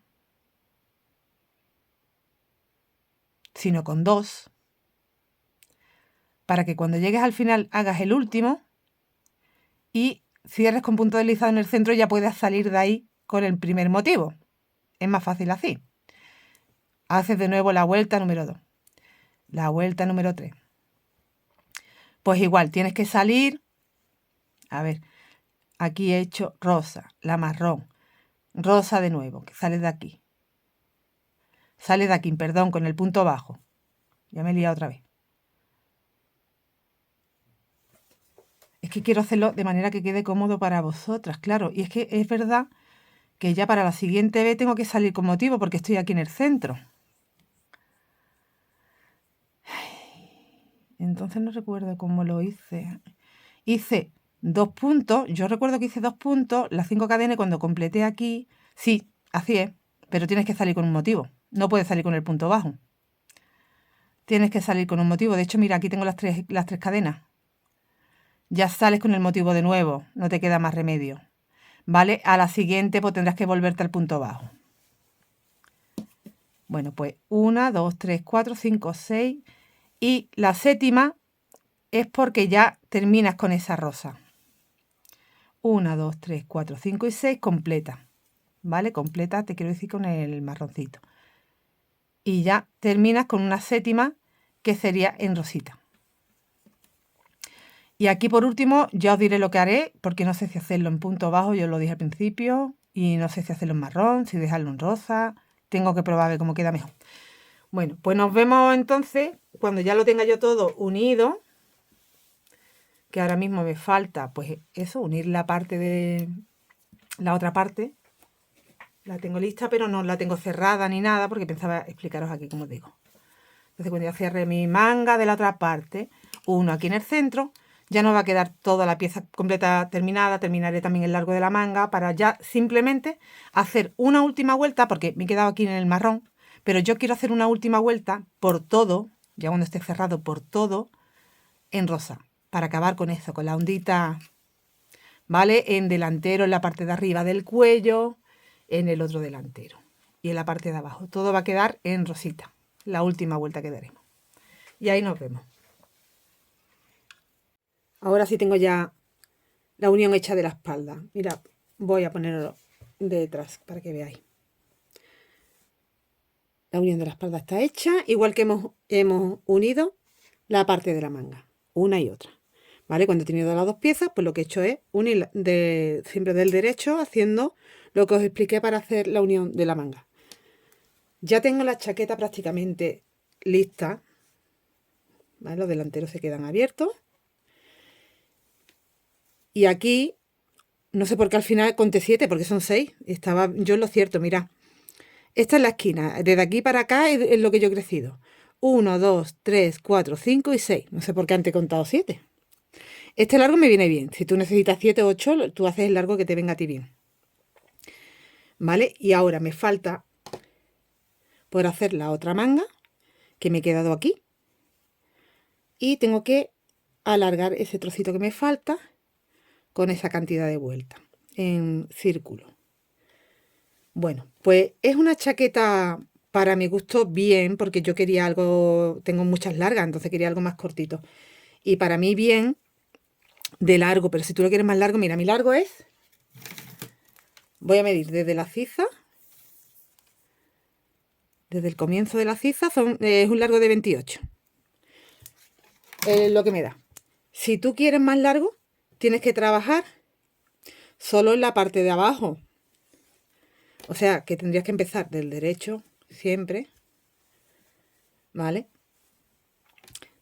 sino con 2, para que cuando llegues al final hagas el último y cierres con punto deslizado en el centro y ya puedas salir de ahí con el primer motivo. Es más fácil así. Haces de nuevo la vuelta número 2, la vuelta número 3. Pues igual, tienes que salir, a ver, aquí he hecho rosa, la marrón, rosa de nuevo, que sale de aquí. Sale de aquí, perdón, con el punto bajo. Ya me he liado otra vez. Es que quiero hacerlo de manera que quede cómodo para vosotras, claro. Y es que es verdad que ya para la siguiente vez tengo que salir con motivo porque estoy aquí en el centro. Entonces no recuerdo cómo lo hice. Hice 2 puntos. Yo recuerdo que hice 2 puntos, las 5 cadenas, y cuando completé aquí, sí, así es, pero tienes que salir con un motivo. No puedes salir con el punto bajo. Tienes que salir con un motivo. De hecho, mira, aquí tengo las tres cadenas. Ya sales con el motivo de nuevo, no te queda más remedio. ¿Vale? A la siguiente pues tendrás que volverte al punto bajo. Bueno, pues 1, 2, 3, 4, 5, 6. Y la séptima es porque ya terminas con esa rosa. 1, 2, 3, 4, 5 y 6, completa. ¿Vale? Completa, te quiero decir, con el marroncito. Y ya terminas con una séptima que sería en rosita. Y aquí por último ya os diré lo que haré, porque no sé si hacerlo en punto bajo, yo lo dije al principio, y no sé si hacerlo en marrón, si dejarlo en rosa. Tengo que probar a ver cómo queda mejor. Bueno, pues nos vemos entonces cuando ya lo tenga yo todo unido, que ahora mismo me falta, pues eso, unir la parte de la otra parte. La tengo lista, pero no la tengo cerrada ni nada, porque pensaba explicaros aquí, como os digo. Entonces cuando ya cierre mi manga de la otra parte, uno aquí en el centro, ya no va a quedar toda la pieza completa terminada. Terminaré también el largo de la manga para ya simplemente hacer una última vuelta, porque me he quedado aquí en el marrón, pero yo quiero hacer una última vuelta por todo, ya cuando esté cerrado por todo, en rosa, para acabar con eso, con la ondita, ¿vale? En delantero, en la parte de arriba del cuello, en el otro delantero y en la parte de abajo. Todo va a quedar en rosita, la última vuelta que daremos. Y ahí nos vemos. Ahora sí tengo ya la unión hecha de la espalda. Mirad, voy a ponerlo detrás para que veáis. La unión de la espalda está hecha, igual que hemos unido la parte de la manga, una y otra. ¿Vale? Cuando he tenido las dos piezas, pues lo que he hecho es unir siempre del derecho, haciendo lo que os expliqué para hacer la unión de la manga. Ya tengo la chaqueta prácticamente lista. ¿Vale? Los delanteros se quedan abiertos. Y aquí, no sé por qué al final conté 7, porque son 6. Estaba yo en lo cierto, mirad. Esta es la esquina. Desde aquí para acá es lo que yo he crecido. 1, 2, 3, 4, 5 y 6. No sé por qué antes he contado 7. Este largo me viene bien. Si tú necesitas 7 o 8, tú haces el largo que te venga a ti bien. ¿Vale? Y ahora me falta por hacer la otra manga que me he quedado aquí. Y tengo que alargar ese trocito que me falta con esa cantidad de vueltas en círculo. Bueno, pues es una chaqueta para mi gusto bien, porque yo quería algo, tengo muchas largas, entonces quería algo más cortito. Y para mí bien de largo, pero si tú lo quieres más largo, mira, mi largo es, voy a medir desde la ciza, desde el comienzo de la ciza, es un largo de 28. Lo que me da. Si tú quieres más largo, tienes que trabajar solo en la parte de abajo. O sea, que tendrías que empezar del derecho siempre, ¿vale?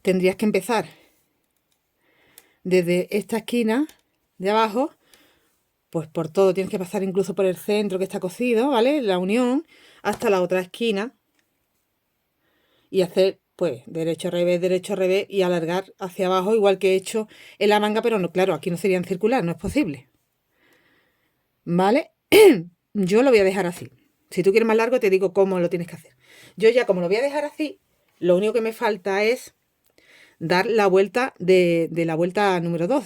Tendrías que empezar desde esta esquina de abajo, pues por todo, tienes que pasar incluso por el centro que está cosido, ¿vale? La unión, hasta la otra esquina, y hacer pues derecho, revés y alargar hacia abajo igual que he hecho en la manga, pero no, claro, aquí no sería en circular, no es posible. ¿Vale? Yo lo voy a dejar así. Si tú quieres más largo te digo cómo lo tienes que hacer. Yo ya como lo voy a dejar así, lo único que me falta es dar la vuelta de la vuelta número 2,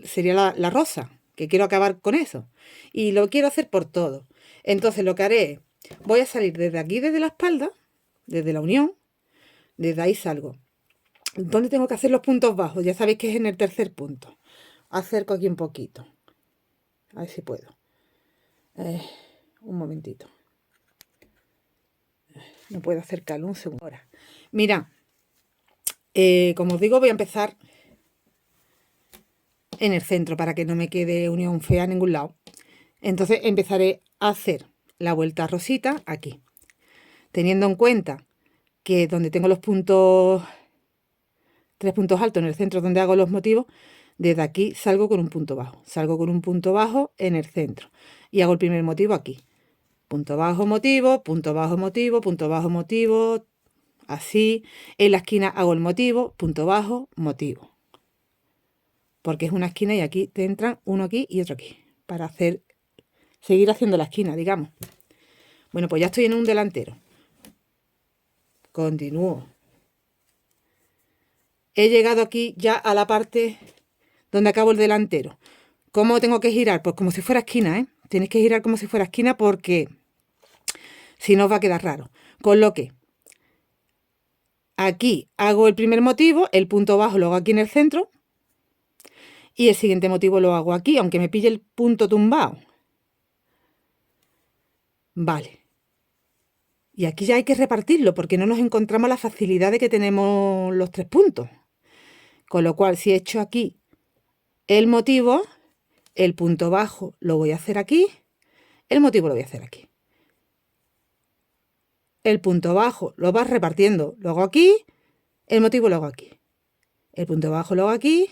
sería la rosa, que quiero acabar con eso. Y lo quiero hacer por todo. Entonces lo que haré es, voy a salir desde aquí, desde la espalda, desde la unión, desde ahí salgo. ¿Dónde tengo que hacer los puntos bajos? Ya sabéis que es en el tercer punto. Acerco aquí un poquito. A ver si puedo. Un momentito. No puedo acercarlo un segundo. Ahora, mira, como os digo, voy a empezar en el centro para que no me quede unión fea a ningún lado. Entonces empezaré a hacer la vuelta rosita aquí, teniendo en cuenta que donde tengo los puntos, 3 puntos altos en el centro donde hago los motivos, desde aquí salgo con un punto bajo, salgo con un punto bajo en el centro y hago el primer motivo aquí, punto bajo motivo, punto bajo motivo, punto bajo motivo, así. En la esquina hago el motivo, punto bajo, motivo, porque es una esquina y aquí te entran uno aquí y otro aquí para seguir haciendo la esquina, digamos. Bueno, pues ya estoy en un delantero. Continúo. He llegado aquí ya a la parte donde acabo el delantero. ¿Cómo tengo que girar? Pues como si fuera esquina, ¿eh? Tenéis que girar como si fuera esquina porque si no os va a quedar raro. Con lo que aquí hago el primer motivo, el punto bajo lo hago aquí en el centro y el siguiente motivo lo hago aquí, aunque me pille el punto tumbado. Vale. Y aquí ya hay que repartirlo porque no nos encontramos la facilidad de que tenemos los 3 puntos. Con lo cual, si he hecho aquí el motivo, el punto bajo lo voy a hacer aquí, el motivo lo voy a hacer aquí. El punto bajo lo vas repartiendo, lo hago aquí, el motivo lo hago aquí. El punto bajo lo hago aquí.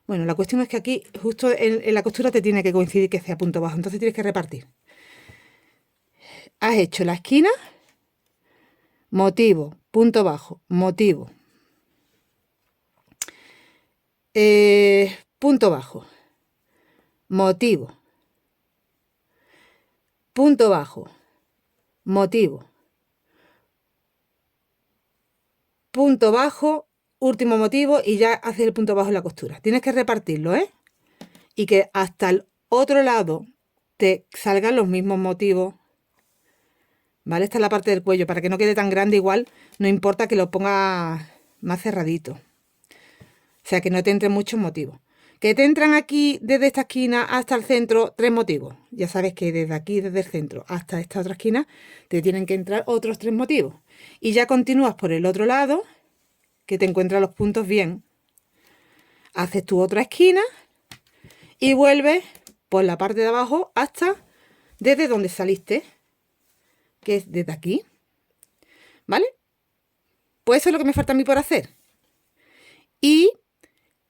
Bueno, la cuestión es que aquí, justo en la costura, te tiene que coincidir que sea punto bajo, entonces tienes que repartir. Has hecho la esquina, motivo, punto bajo, motivo, punto bajo, motivo, punto bajo, motivo, punto bajo, último motivo y ya haces el punto bajo en la costura. Tienes que repartirlo, ¿eh? Y que hasta el otro lado te salgan los mismos motivos. ¿Vale? Esta es la parte del cuello, para que no quede tan grande igual, no importa que lo pongas más cerradito. O sea, que no te entren muchos motivos. Que te entran aquí desde esta esquina hasta el centro 3 motivos. Ya sabes que desde aquí, desde el centro hasta esta otra esquina, te tienen que entrar otros 3 motivos. Y ya continúas por el otro lado, que te encuentras los puntos bien. Haces tu otra esquina y vuelves por la parte de abajo hasta desde donde saliste, que es desde aquí. ¿Vale? Pues eso es lo que me falta a mí por hacer. Y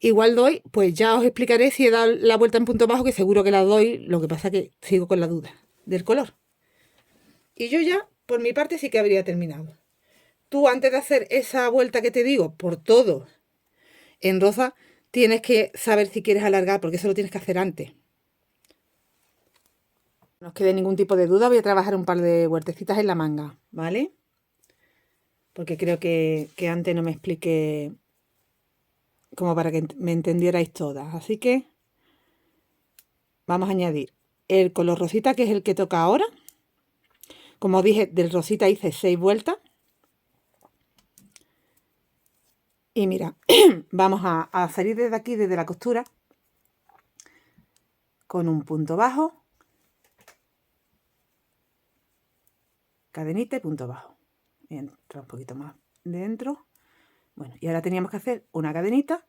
igual doy, pues ya os explicaré si he dado la vuelta en punto bajo, que seguro que la doy, lo que pasa que sigo con la duda del color. Y yo ya, por mi parte, sí que habría terminado. Tú, antes de hacer esa vuelta que te digo, por todo en rosa, tienes que saber si quieres alargar, porque eso lo tienes que hacer antes. No os quede ningún tipo de duda, voy a trabajar un par de vueltecitas en la manga, ¿vale? Porque creo que antes no me expliqué como para que me entendierais todas. Así que vamos a añadir el color rosita, que es el que toca ahora. Como os dije, del rosita hice 6 vueltas. Y mira, vamos a salir desde aquí, desde la costura, con un punto bajo, cadenita y punto bajo. Entra un poquito más dentro. Bueno, y ahora teníamos que hacer una cadenita.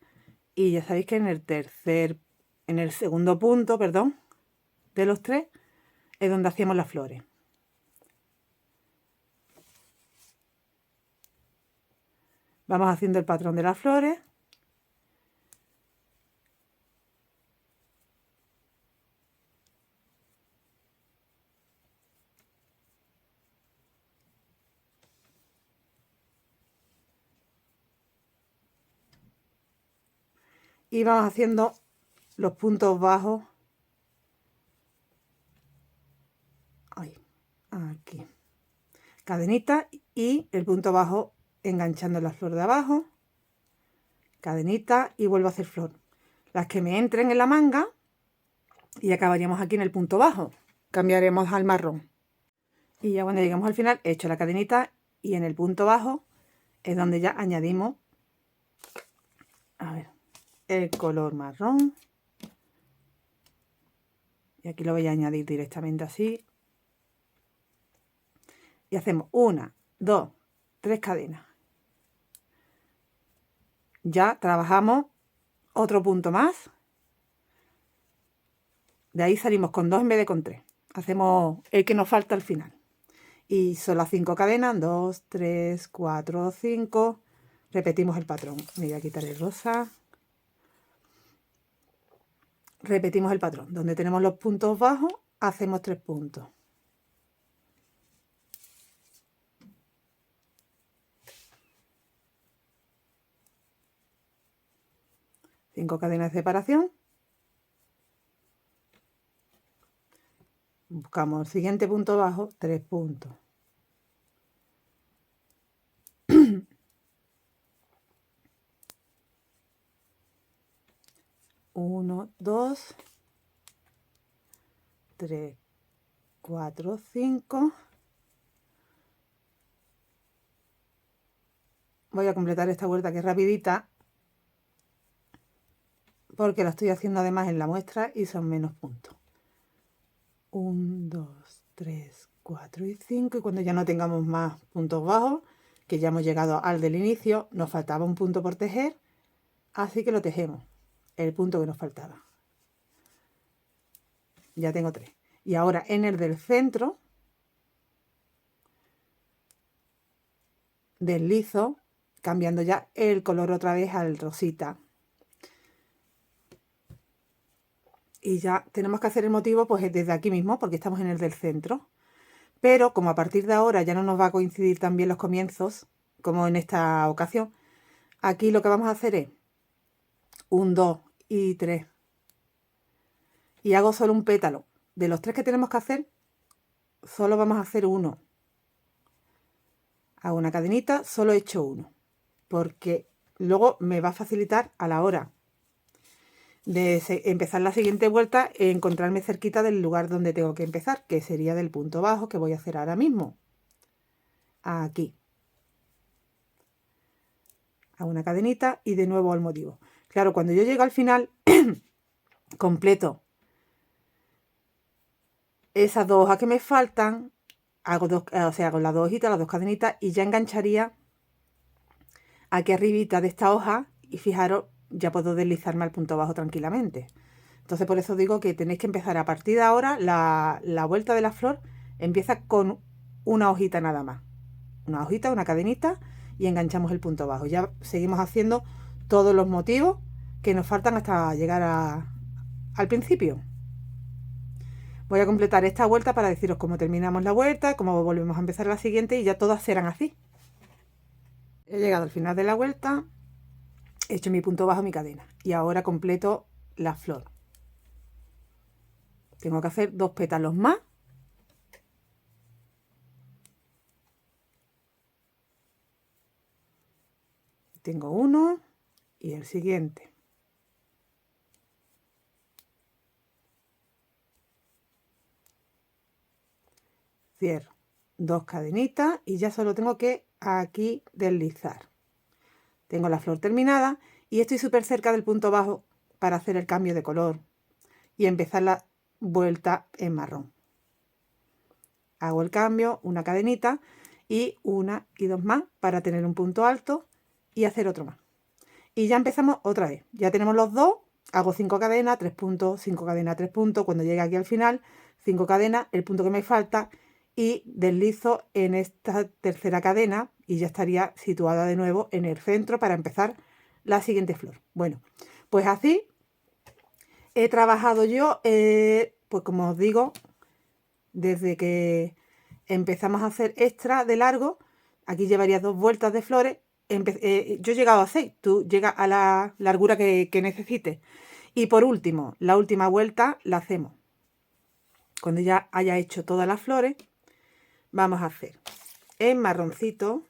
Y ya sabéis que en el segundo punto, perdón, de los 3, es donde hacíamos las flores. Vamos haciendo el patrón de las flores. y vamos haciendo los puntos bajos. Ahí, aquí. Cadenita y el punto bajo enganchando la flor de abajo. Cadenita y vuelvo a hacer flor. Las que me entren en la manga y acabaríamos aquí en el punto bajo. Cambiaremos al marrón. Y ya cuando lleguemos al final he hecho la cadenita y en el punto bajo es donde ya añadimos, a ver, el color marrón. Y aquí lo voy a añadir directamente así. Y hacemos 1, 2, 3 cadenas. Ya trabajamos otro punto más. De ahí salimos con 2 en vez de con 3. Hacemos el que nos falta al final. Y son las 5 cadenas. 2, 3, 4, 5. Repetimos el patrón. Me voy a quitar el rosa. Repetimos el patrón. Donde tenemos los puntos bajos, hacemos 3 puntos. Cinco cadenas de separación. Buscamos el siguiente punto bajo, 3 puntos. 1, 2, 3, 4, 5. Voy a completar esta vuelta que es rapidita porque la estoy haciendo además en la muestra y son menos puntos. 1, 2, 3, 4 y 5. Y cuando ya no tengamos más puntos bajos, que ya hemos llegado al del inicio, nos faltaba un punto por tejer, así que lo tejemos, el punto que nos faltaba. Ya tengo 3. Y ahora en el del centro, deslizo, cambiando ya el color otra vez al rosita. Y ya tenemos que hacer el motivo pues desde aquí mismo, porque estamos en el del centro. Pero como a partir de ahora ya no nos va a coincidir tan bien los comienzos, como en esta ocasión, aquí lo que vamos a hacer es 1, 2 y 3. Y hago solo un pétalo. De los 3 que tenemos que hacer, solo vamos a hacer uno. Hago una cadenita, solo he hecho uno, porque luego me va a facilitar a la hora de empezar la siguiente vuelta encontrarme cerquita del lugar donde tengo que empezar, que sería del punto bajo que voy a hacer ahora mismo. Aquí. Hago una cadenita y de nuevo el motivo. Claro, cuando yo llego al final, completo esas 2 hojas que me faltan, hago hago las 2 hojitas, las 2 cadenitas y ya engancharía aquí arribita de esta hoja y fijaros, ya puedo deslizarme al punto bajo tranquilamente. Entonces por eso digo que tenéis que empezar a partir de ahora, la vuelta de la flor empieza con una hojita nada más. Una hojita, una cadenita y enganchamos el punto bajo. Ya seguimos haciendo todos los motivos que nos faltan hasta llegar al principio. Voy a completar esta vuelta para deciros cómo terminamos la vuelta, cómo volvemos a empezar la siguiente y ya todas serán así. He llegado al final de la vuelta, he hecho mi punto bajo, mi cadena y ahora completo la flor. Tengo que hacer 2 pétalos más. Tengo uno y el siguiente. Cierro 2 cadenitas y ya solo tengo que aquí deslizar. Tengo la flor terminada y estoy súper cerca del punto bajo para hacer el cambio de color y empezar la vuelta en marrón. Hago el cambio, una cadenita y 1 y 2 más para tener un punto alto y hacer otro más. Y ya empezamos otra vez. Ya tenemos los 2, hago 5 cadenas, 3 puntos, 5 cadenas, 3 puntos. Cuando llegue aquí al final, 5 cadenas, el punto que me falta y deslizo en esta tercera cadena y ya estaría situada de nuevo en el centro para empezar la siguiente flor. Bueno, pues así he trabajado yo, pues como os digo, desde que empezamos a hacer extra de largo. Aquí llevaría 2 vueltas de flores yo he llegado a 6, tú llegas a la largura que necesites. Y por último, la última vuelta la hacemos. Cuando ya haya hecho todas las flores, vamos a hacer en marroncito,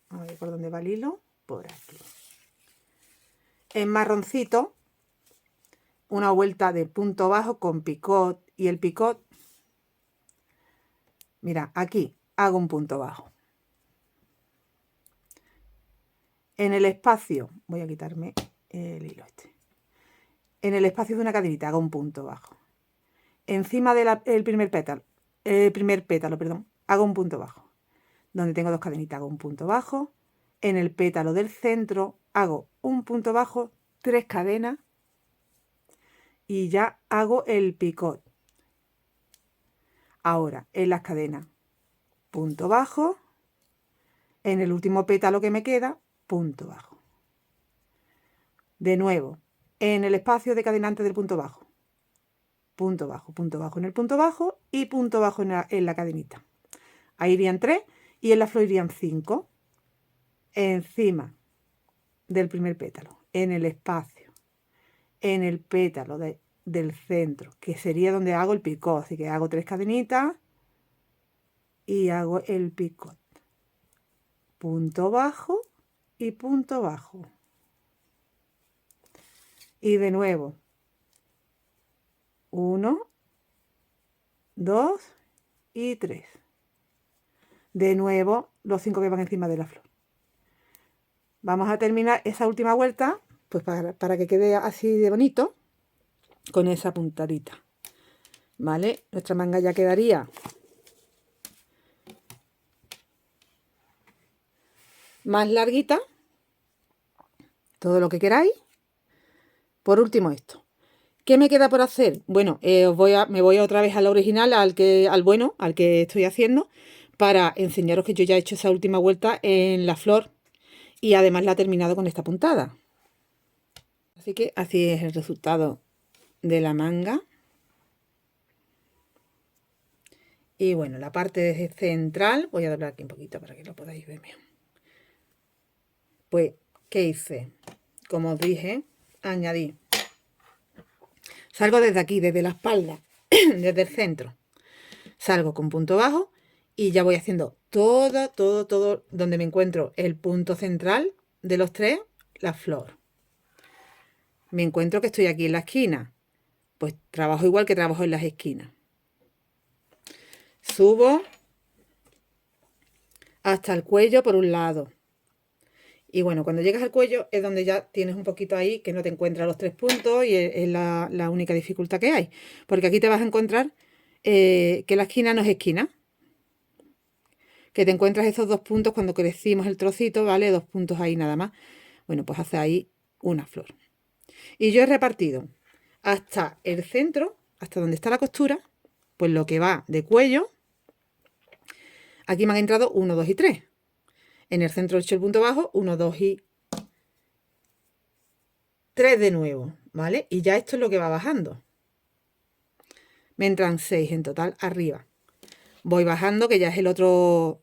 a ver por dónde va el hilo, por aquí. En marroncito, una vuelta de punto bajo con picot, y el picot, mira, aquí hago un punto bajo. En el espacio, voy a quitarme el hilo este. En el espacio de una cadenita hago un punto bajo. Encima del primer pétalo, hago un punto bajo. Donde tengo 2 cadenitas hago un punto bajo. En el pétalo del centro hago un punto bajo, 3 cadenas y ya hago el picot. Ahora en las cadenas, punto bajo. En el último pétalo que me queda, punto bajo. De nuevo, en el espacio de cadenante del punto bajo en el punto bajo y punto bajo en la cadenita. Ahí irían 3 y en la flor irían 5. Encima del primer pétalo, en el espacio, en el pétalo del centro, que sería donde hago el picot. Así que hago 3 cadenitas y hago el picot. Punto bajo y punto bajo. Y de nuevo, 1, 2 y 3. De nuevo, los 5 que van encima de la flor. Vamos a terminar esa última vuelta, pues para que quede así de bonito, con esa puntadita. ¿Vale? Nuestra manga ya quedaría más larguita, todo lo que queráis. Por último esto. ¿Qué me queda por hacer? Bueno, me voy otra vez al original, al que estoy haciendo, para enseñaros que yo ya he hecho esa última vuelta en la flor y además la he terminado con esta puntada. Así que así es el resultado de la manga. Y bueno, la parte central, voy a doblar aquí un poquito para que lo podáis ver mejor. Pues, ¿qué hice? Como os dije, añadí. Salgo desde aquí, desde la espalda, desde el centro. Salgo con punto bajo y ya voy haciendo todo donde me encuentro el punto central de los 3, la flor. Me encuentro que estoy aquí en la esquina, pues trabajo igual que trabajo en las esquinas. Subo hasta el cuello por un lado. Y bueno, cuando llegas al cuello es donde ya tienes un poquito ahí que no te encuentras los 3 puntos y es la única dificultad que hay. Porque aquí te vas a encontrar que la esquina no es esquina. Que te encuentras esos 2 puntos cuando crecimos el trocito, ¿vale? 2 puntos ahí nada más. Bueno, pues hace ahí una flor. Y yo he repartido hasta el centro, hasta donde está la costura, pues lo que va de cuello. Aquí me han entrado 1, 2 y 3. En el centro he hecho el punto bajo, 1, 2 y 3 de nuevo, ¿vale? Y ya esto es lo que va bajando. Me entran 6 en total arriba. Voy bajando, que ya es el otro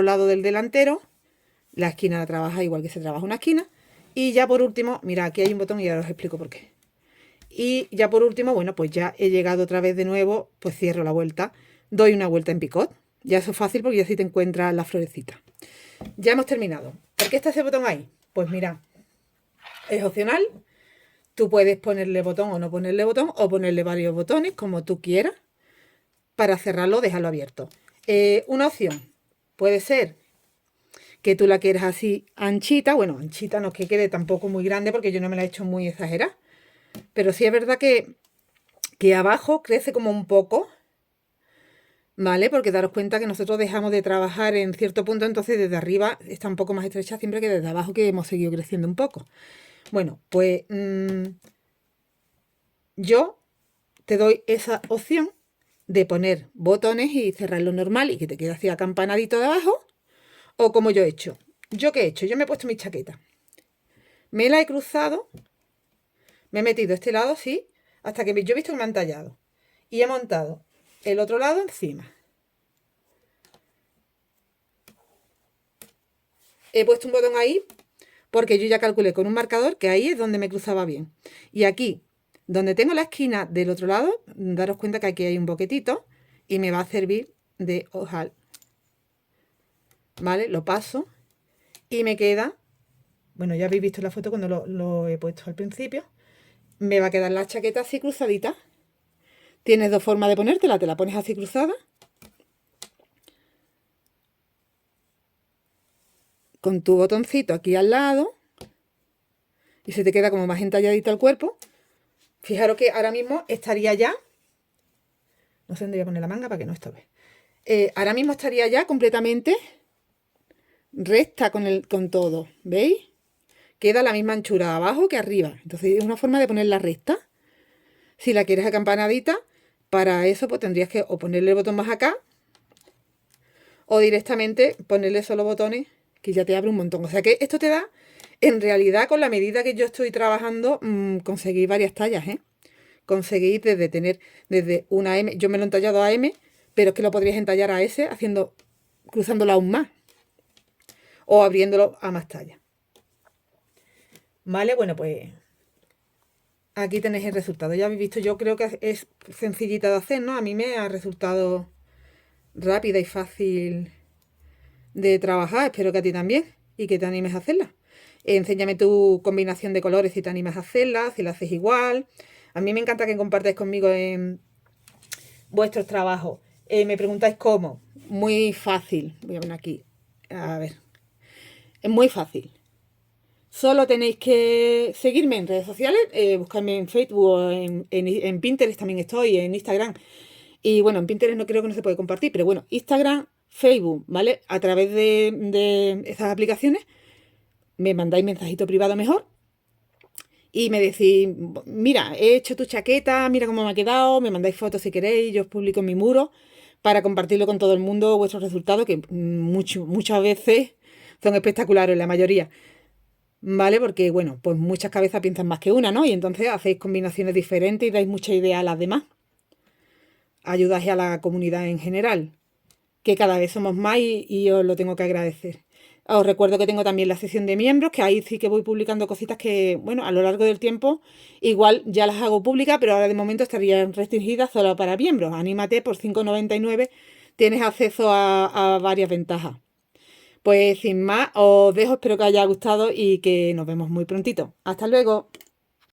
lado del delantero. La esquina la trabaja igual que se trabaja una esquina. Y ya por último, mira, aquí hay un botón y ahora os explico por qué. Y ya por último, bueno, pues ya he llegado otra vez de nuevo, pues cierro la vuelta, doy una vuelta en picot. Ya eso es fácil porque ya sí te encuentras la florecita. Ya hemos terminado. ¿Por qué está ese botón ahí? Pues mira, es opcional. Tú puedes ponerle botón o no ponerle botón, o ponerle varios botones, como tú quieras. Para cerrarlo, déjalo abierto. Una opción puede ser que tú la quieras así anchita. Bueno, anchita no es que quede tampoco muy grande porque yo no me la he hecho muy exagerada. Pero sí es verdad que abajo crece como un poco, ¿vale? Porque daros cuenta que nosotros dejamos de trabajar en cierto punto, entonces desde arriba está un poco más estrecha siempre que desde abajo, que hemos seguido creciendo un poco. Bueno, pues yo te doy esa opción de poner botones y cerrarlo normal y que te quede así acampanadito de abajo, o como yo he hecho. ¿Yo qué he hecho? Yo me he puesto mi chaqueta, me la he cruzado, me he metido este lado así, hasta que yo he visto que me han tallado, y he montado el otro lado encima. he puesto un botón ahí porque yo ya calculé con un marcador que ahí es donde me cruzaba bien. Y aquí, donde tengo la esquina del otro lado, daros cuenta que aquí hay un boquetito y me va a servir de ojal. ¿Vale? Lo paso y me queda, bueno, ya habéis visto la foto cuando lo he puesto al principio, me va a quedar la chaqueta así cruzadita. Tienes dos formas de ponértela, te la pones así cruzada, con tu botoncito aquí al lado, y se te queda como más entalladito el cuerpo. Fijaros que ahora mismo estaría ya, no sé dónde voy a poner la manga para que no estorbe. Ahora mismo estaría ya completamente recta con todo, ¿veis? Queda la misma anchura abajo que arriba. Entonces es una forma de ponerla recta. Si la quieres acampanadita, para eso pues tendrías que o ponerle el botón más acá o directamente ponerle solo botones que ya te abre un montón. O sea que esto te da, en realidad con la medida que yo estoy trabajando, conseguir varias tallas, ¿eh? Conseguir desde una M, yo me lo he entallado a M, pero es que lo podrías entallar a S cruzándolo aún más o abriéndolo a más tallas. Vale, bueno, pues aquí tenéis el resultado. Ya habéis visto, yo creo que es sencillita de hacer, ¿no? A mí me ha resultado rápida y fácil de trabajar. Espero que a ti también y que te animes a hacerla. Enséñame tu combinación de colores si te animas a hacerla, si la haces igual. A mí me encanta que compartáis conmigo en vuestros trabajos. Me preguntáis cómo. Muy fácil. Voy a poner aquí. A ver. Es muy fácil. Solo tenéis que seguirme en redes sociales, buscarme en Facebook o en Pinterest también estoy, en Instagram. Y bueno, en Pinterest no creo que no se puede compartir, pero bueno, Instagram, Facebook, ¿vale? A través de esas aplicaciones me mandáis mensajito privado mejor y me decís, mira, he hecho tu chaqueta, mira cómo me ha quedado, me mandáis fotos si queréis, yo os publico en mi muro para compartirlo con todo el mundo, vuestros resultados, que muchas veces son espectaculares, la mayoría. ¿Vale? Porque, bueno, pues muchas cabezas piensan más que una, ¿no? Y entonces hacéis combinaciones diferentes y dais mucha idea a las demás. Ayudáis a la comunidad en general, que cada vez somos más y os lo tengo que agradecer. Os recuerdo que tengo también la sección de miembros, que ahí sí que voy publicando cositas que, bueno, a lo largo del tiempo igual ya las hago públicas, pero ahora de momento estarían restringidas solo para miembros. Anímate, por 5,99 tienes acceso a varias ventajas. Pues sin más, os dejo, espero que os haya gustado y que nos vemos muy prontito. Hasta luego.